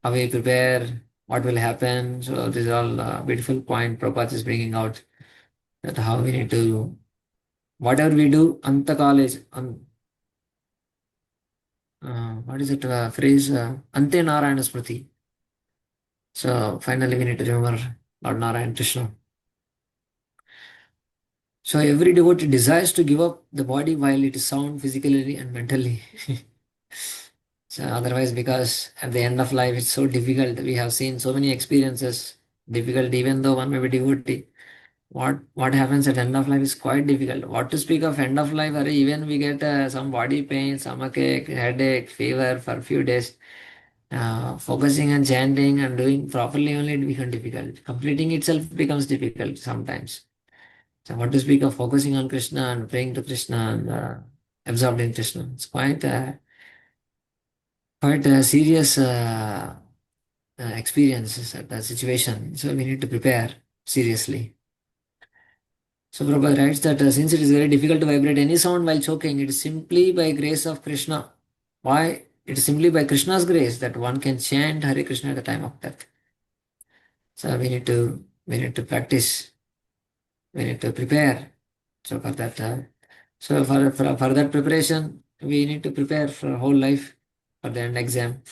How we prepare, what will happen. So this is all beautiful point Prabhupada is bringing out. That how we need to, whatever we do, Anta college, what is it phrase? Ante Narayana Smriti. So finally we need to remember Lord Narayan Krishna. So every devotee desires to give up the body while it is sound physically and mentally. So otherwise, because at the end of life it's so difficult. We have seen so many experiences difficult, even though one may be devotee. What happens at end of life is quite difficult. What to speak of end of life? Or even we get some body pain, stomachache, headache, fever for a few days. Focusing and chanting and doing properly only it becomes difficult. Completing itself becomes difficult sometimes. So what to speak of focusing on Krishna and praying to Krishna and absorbed in Krishna? It's quite a serious experience at that situation. So we need to prepare seriously. So Prabhupada writes that since it is very difficult to vibrate any sound while choking, it is simply by grace of Krishna. Why? It is simply by Krishna's grace that one can chant Hare Krishna at the time of death. So we need to practice. We need to prepare. So for that, for that preparation, we need to prepare for whole life for the end exam.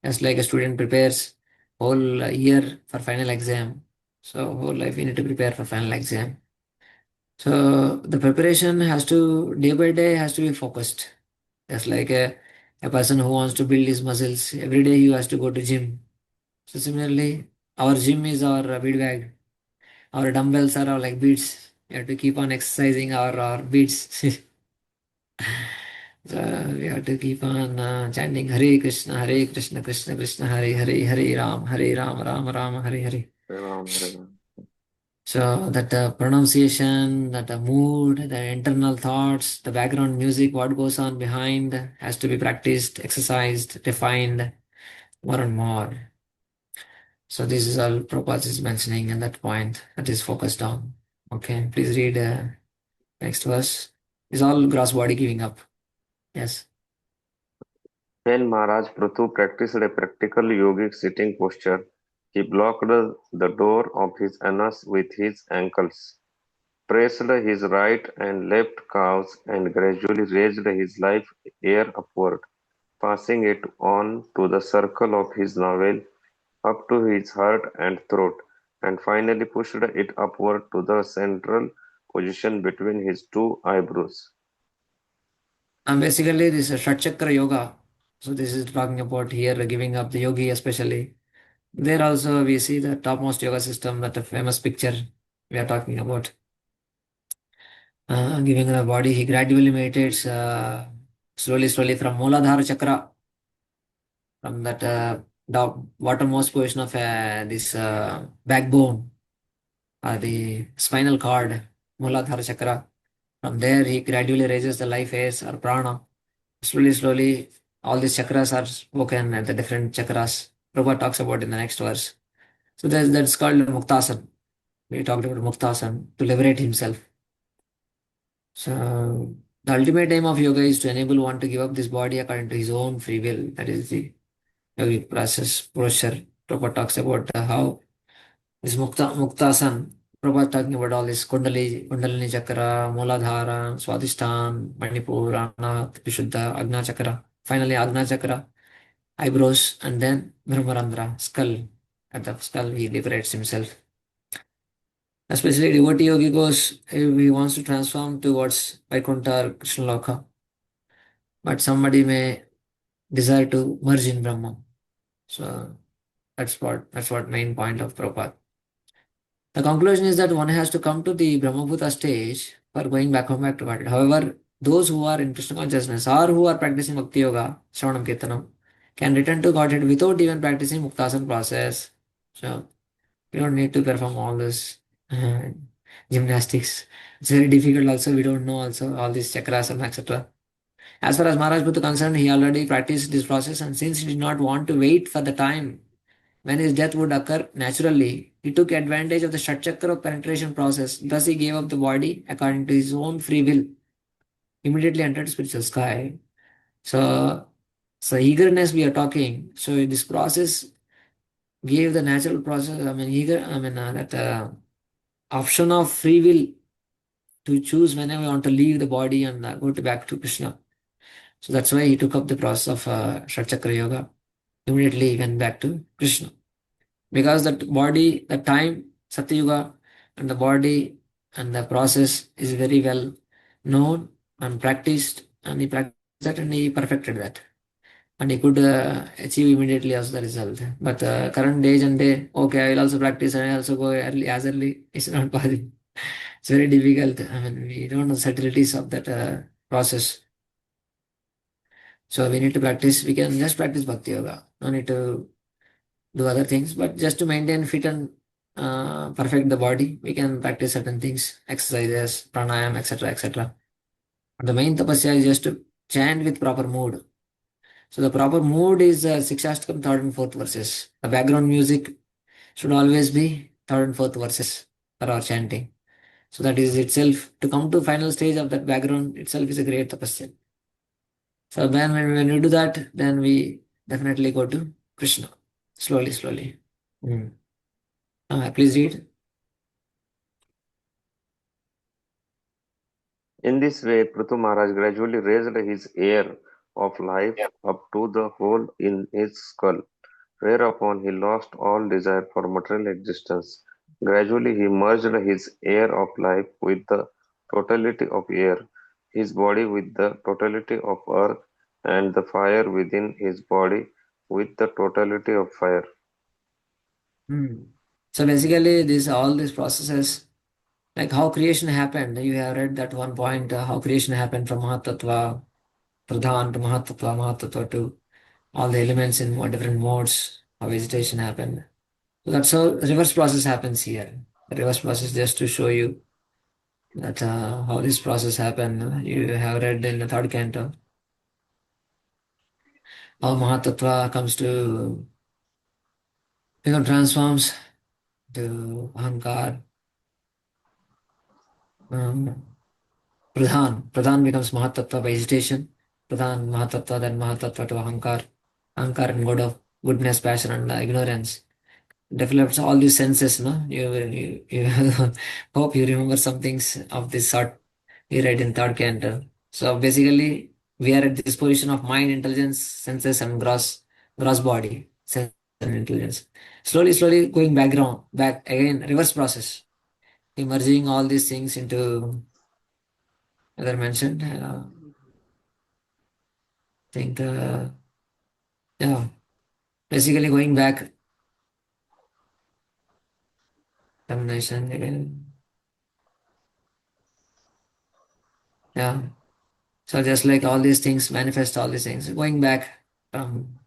Just like a student prepares whole year for final exam. So whole life we need to prepare for final exam. So the preparation has to day by day has to be focused. Just like a person who wants to build his muscles, every day he has to go to gym. So similarly, our gym is our bead bag. Our dumbbells are our like beads. We have to keep on exercising our beads. So we have to keep on chanting Hare Krishna, Krishna Krishna, Hare Hare, Hare Ram, Ram Ram, Hare Hare. Hare Ram, Hare Ram. So that pronunciation, that mood, the internal thoughts, the background music, what goes on behind has to be practiced, exercised, refined more and more. So this is all Prabhupada is mentioning in that point that is focused on. Okay, please read next verse. Is all gross body giving up? Yes. When Maharaj Prithu practiced a practical yogic sitting posture, he blocked the door of his anus with his ankles, pressed his right and left calves, and gradually raised his life air upward, passing it on to the circle of his navel, up to his heart and throat, and finally pushed it upward to the central position between his two eyebrows. And basically this is Shat Yoga. So this is talking about here giving up the yogi especially. There also we see the topmost yoga system, that a famous picture we are talking about. Giving the body, he gradually meditates slowly from Mooladhara Chakra, from that bottommost position of this backbone or the spinal cord, Mooladhara Chakra. From there, he gradually raises the life airs or prana. Slowly, all these chakras are spoken at the different chakras. Prabhupada talks about in the next verse. So that's called Muktasan. We talked about Muktasan to liberate himself. So the ultimate aim of yoga is to enable one to give up this body according to his own free will. That is the yogic process, posture. Prabhupada talks about how this Muktasan. Prabhupada talking about all this Kundalini Chakra, Mooladhara, Swadhisthana, Manipur, Anat, Vishuddha, Agna Chakra. Finally, Agna Chakra, eyebrows, and then Brahmarandra, skull. At the skull, he liberates himself. Especially devotee yogi goes, if he wants to transform towards Vaikuntha or Krishna Loka, but somebody may desire to merge in Brahman. So that's what main point of Prabhupada. The conclusion is that one has to come to the Brahmabhuta stage for going back to Godhead. However, those who are in Krishna consciousness or who are practicing Bhakti Yoga, Shravanam Kirtanam, can return to Godhead without even practicing Muktasana process. So you don't need to perform all this uh, gymnastics. It's very difficult also. We don't know also all these chakras and etc. As far as Maharaj Bhutta concerned, he already practiced this process, and since he did not want to wait for the time when his death would occur naturally, he took advantage of the Shatchakra of penetration process. Thus, he gave up the body according to his own free will, immediately entered spiritual sky. So, so eagerness we are talking. So this process gave the natural process. That option of free will to choose whenever we want to leave the body and go back to Krishna. So that's why he took up the process of Shatchakra Yoga. Immediately he went back to Krishna. Because that body, the time, Satyuga, and the body and the process is very well known and practiced, and he practiced that and he perfected that. And he could achieve immediately as the result. But current age and day, okay, I will also practice and I also go early as early. It's not possible. It's very difficult. I mean, we don't know the subtleties of that process. So we need to practice. We can just practice Bhakti Yoga. No need to do other things, but just to maintain fit and perfect the body, we can practice certain things, exercises, pranayam, etc., etc. The main tapasya is just to chant with proper mood. So the proper mood is Sikshastakam, third and fourth verses. The background music should always be third and fourth verses for our chanting. So that is itself, to come to final stage of that background itself is a great tapasya. So when we do that, then we definitely go to Krishna. Slowly, slowly. Mm. Please read. In this way, Prithu Maharaj gradually raised his air of life up to the hole in his skull, whereupon he lost all desire for material existence. Gradually he merged his air of life with the totality of air, his body with the totality of earth, and the fire within his body with the totality of fire. Hmm. So basically, this all these processes, like how creation happened. You have read that one point, how creation happened from Mahatattva, Pradhan to Mahatattva, Mahatattva to all the elements in what different modes, how vegetation happened. So that's how reverse process happens here. The reverse process just to show you that how this process happened. You have read in the third canto how Mahatattva comes to transforms to Ahankar. Um, Pradhan becomes Mahatattva by hesitation. Pradhan, Mahatattva, then Mahatattva to Ahankar. Ahankar and God of goodness, passion, and ignorance. Develops all these senses, no? You hope you remember some things of this sort we read in third canto. So basically, we are at this position of mind, intelligence, senses, and gross body, sense and intelligence. Slowly, slowly going back again, reverse process. Merging all these things into, as I mentioned, think yeah, basically going back termination again. Yeah. So just like all these things manifest all these things, going back from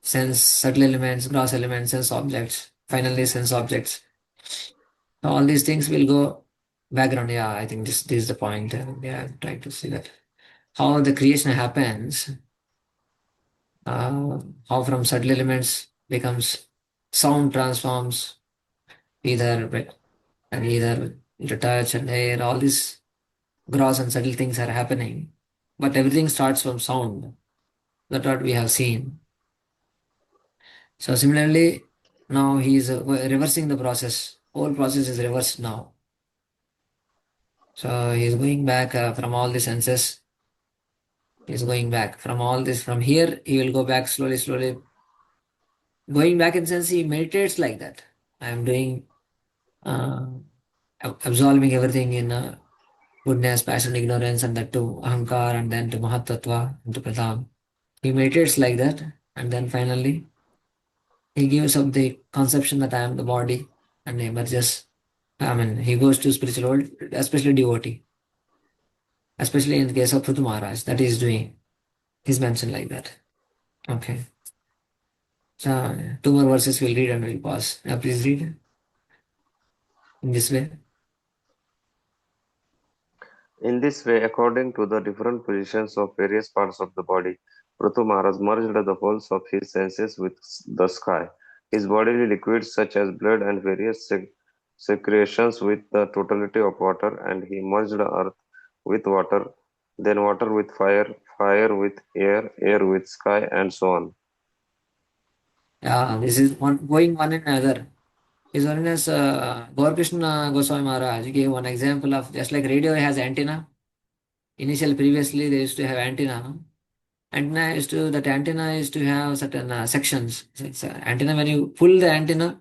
sense, subtle elements, gross elements, sense objects, finally sense objects. So all these things will go background. Yeah, I think this is the point. Yeah, I'm trying to see that. How the creation happens, how from subtle elements becomes sound transforms either and either into touch and air, all these gross and subtle things are happening. But everything starts from sound. That's what we have seen. So similarly, now he is reversing the process. Whole process is reversed now. So he is going back from all the senses. He is going back from all this. From here, he will go back slowly, slowly. Going back in sense, he meditates like that. I am doing, uh, absolving everything in goodness, passion, ignorance, and that to ahankar, and then to mahatattva, and to pradam. He meditates like that, and then finally he gives up the conception that I am the body and emerges. I mean, he goes to spiritual world, especially devotee, especially in the case of Prithu Maharaj, that he is doing. He's mentioned like that. Okay. So, two more verses we'll read and we'll pause. Now, please read in this way. In this way, according to the different positions of various parts of the body, Prithu Maharaj merged the wholes of his senses with the sky, his bodily liquids such as blood and various secretions with the totality of water, and he merged earth with water, then water with fire, fire with air, air with sky, and so on. Yeah, this is one going one in another. His Holiness Gaur Krishna Goswami Maharaj gave one example of just like radio has antenna. Initially, previously, they used to have antenna. Antenna is to that antenna is to have certain sections. It's antenna. When you pull the antenna,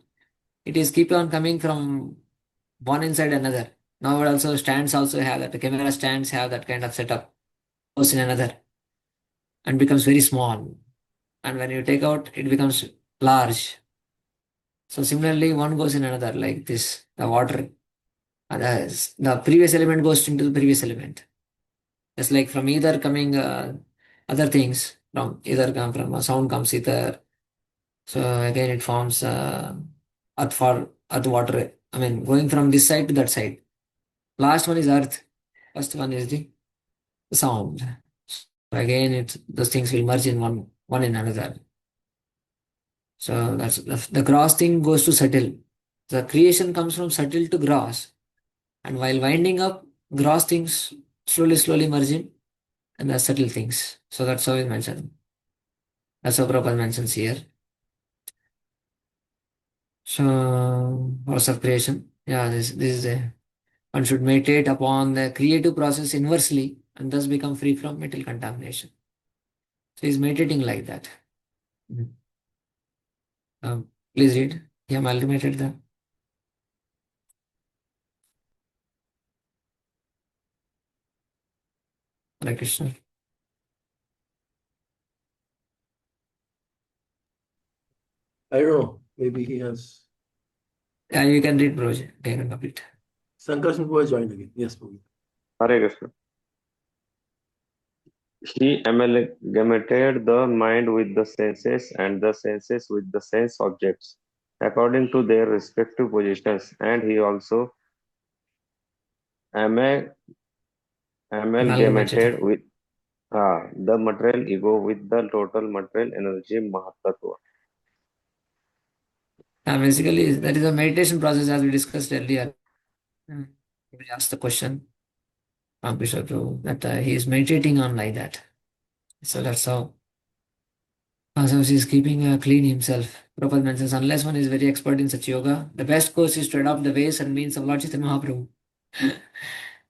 it is keep on coming from one inside another. Now it also stands also have that. The camera stands have that kind of setup. Goes in another and becomes very small. And when you take out, it becomes large. So similarly, one goes in another like this. The water, the previous element goes into the previous element. Just like from either coming other things from either come from a sound comes either. So again, it forms earth for earth water. I mean, going from this side to that side. Last one is earth. First one is the sound. So again, those things will merge in one in another. So that's the gross thing goes to subtle. The creation comes from subtle to gross, and while winding up, gross things slowly merging, and the subtle things. So that's how it mentioned. That's how Prabhupada mentions here. So process of creation. Yeah, this is a one should meditate upon the creative process inversely and thus become free from material contamination. So he's meditating like that. Mhm. Please read. He amalgamated the Hare Krishna. I don't know. Maybe he has. Yeah, you can read, bro. You can complete. Sankarshan Prabhu has joined again. Yes, Prabhu. Hare Krishna. He amalgamated the mind with the senses and the senses with the sense objects according to their respective positions, and he also ama- Amalgamated. amalgamated with the material ego with the total material energy Mahatattva. Basically, that is a meditation process as we discussed earlier. We asked the question from Keshav Prabhu that he is meditating on like that. So that's how. So he is keeping clean himself. Prabhupada mentions unless one is very expert in such yoga, the best course is to adopt the ways and means of Lord Chaitanya Mahaprabhu.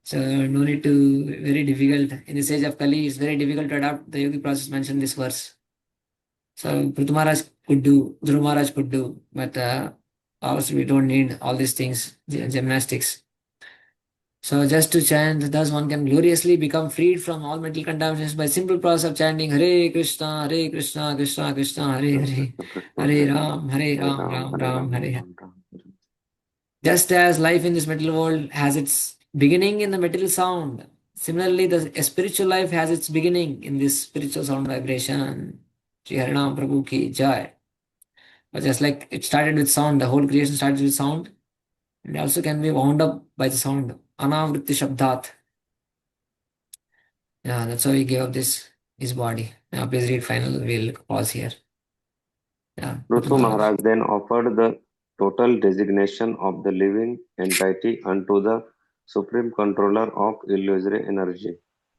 So no need to very difficult in this age of Kali. It's very difficult to adopt the yogic process mentioned in this verse. So Prithu Maharaj could do, Dhruv Maharaj could do, but also we don't need all these things, gymnastics. So just to chant, thus one can gloriously become freed from all mental contaminations by simple process of chanting Hare Krishna, Krishna Krishna, Hare Hare, Hare Hare Ram, Ram, Ram Hare Ram, Ram, Hare Hare. Ram Ram. Just as life in this material world has its beginning in the material sound, similarly the spiritual life has its beginning in this spiritual sound vibration. Shri Harinam Prabhu ki jai. But just like it started with sound, the whole creation started with sound, and also can be wound up by the sound. Anavritti Shabdat. Yeah, that's how he gave up his body. Now please read final. We'll pause here. Yeah, Prithu Prithu Maharaj. Maharaj then offered the total designation of the living entity unto the supreme controller of illusory energy.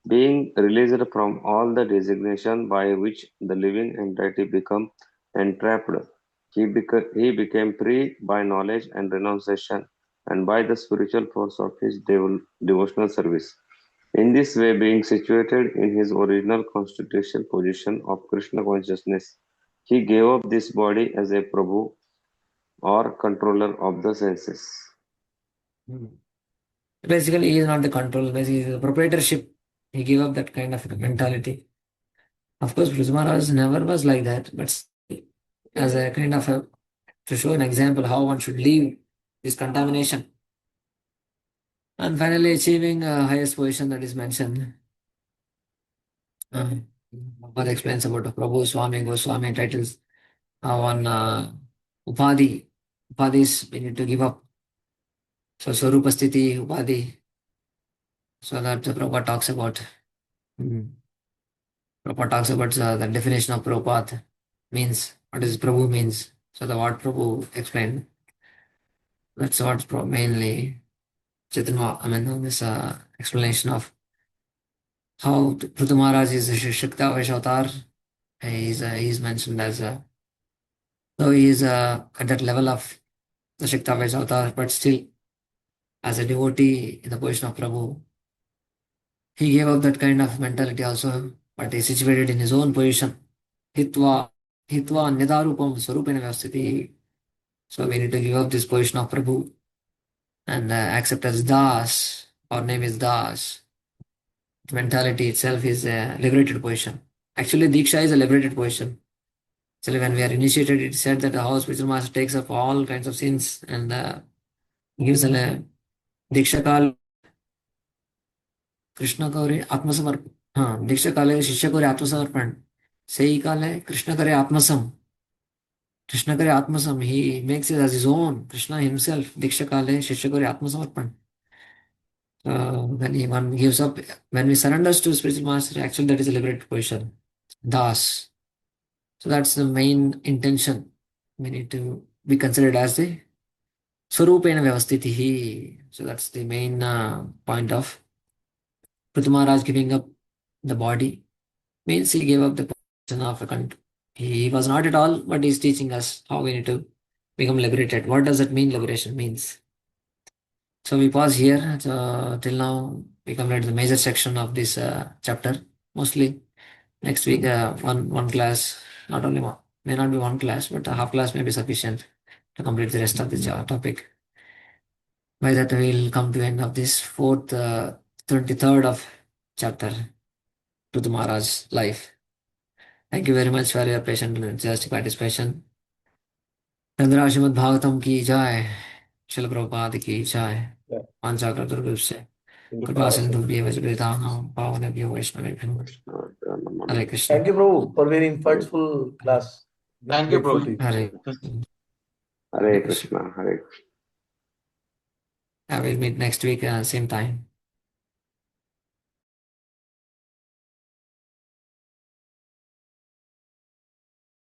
Being released from all the designation by which the living entity become entrapped, he became free by knowledge and renunciation and by the spiritual force of his devotional service. In this way, being situated in his original constitutional position of Krishna consciousness, he gave up this body as a Prabhu or controller of the senses. Basically, he is not the control. Basically, he is the proprietorship. He gave up that kind of mentality. Of course, Prithvi Maharaj never was like that, but as a kind of to show an example how one should leave this contamination and finally achieving highest position that is mentioned. Prabhupada explains about the Prabhu, Swami, Goswami titles. One Upadhi. Upadhis we need to give up. So Swarupa Sthiti, Upadhi. So that Prabhupada talks about. Prabhupada talks about the definition of Prabhupada means. What is Prabhu means. So the what Prabhu explained. That's what mainly Chaitanya, this explanation of how Prithu Maharaj is a Shakta Vaishavatar. He's mentioned as so he is at that level of the Shakta Vaishavatar, but still as a devotee in the position of Prabhu, he gave up that kind of mentality also, but he situated in his own position. Hitva Nidarupam Swarupena Vyavasthiti. So we need to give up this position of Prabhu and accept as Das. Our name is Das. The mentality itself is a liberated position. Actually, Diksha is a liberated position. Actually, when we are initiated, it said that how spiritual master takes up all kinds of sins and gives a Diksha Kal Krishna करे आत्मसमर्पण हाँ दीक्षा काले शिष्य करे आत्मसमर्पण सही काले कृष्ण करे आत्मसम कृष्ण करे आत्मसम he makes it as his own Krishna himself दीक्षा काले शिष्य करे आत्मसमर्पण when one gives up when we surrenders to spiritual master actually that is a liberated position das so that's the main intention we need to be considered as the swarupena vyavastitihi so that's the main point of Prithu Maharaj giving up the body means he gave up the position of a country. He was not at all, but he's teaching us how we need to become liberated. What does it mean liberation means? So we pause here. So till now, we completed the major section of this chapter. Mostly next week, one class, not only one, may not be one class, but a half class may be sufficient to complete the rest of the topic. By that, we'll come to end of this 23rd of chapter, Prithu Maharaj's life. Thank you very much for your patient and enthusiastic participation. Chandra Shrimad Bhagavatam की जय श्रील प्रभुपाद की जय Yeah. पांचा कृतर्गुप्त से कृपा सिंधु वैष्णवेभ्यो पावनेभ्यो वैष्णवेभ्यो हरे Krishna Thank you, Prabhu, for very insightful class. Thank you, Grateful Prabhu. to you. Hare Hare Krishna, Hare Krishna. I will meet next week same time.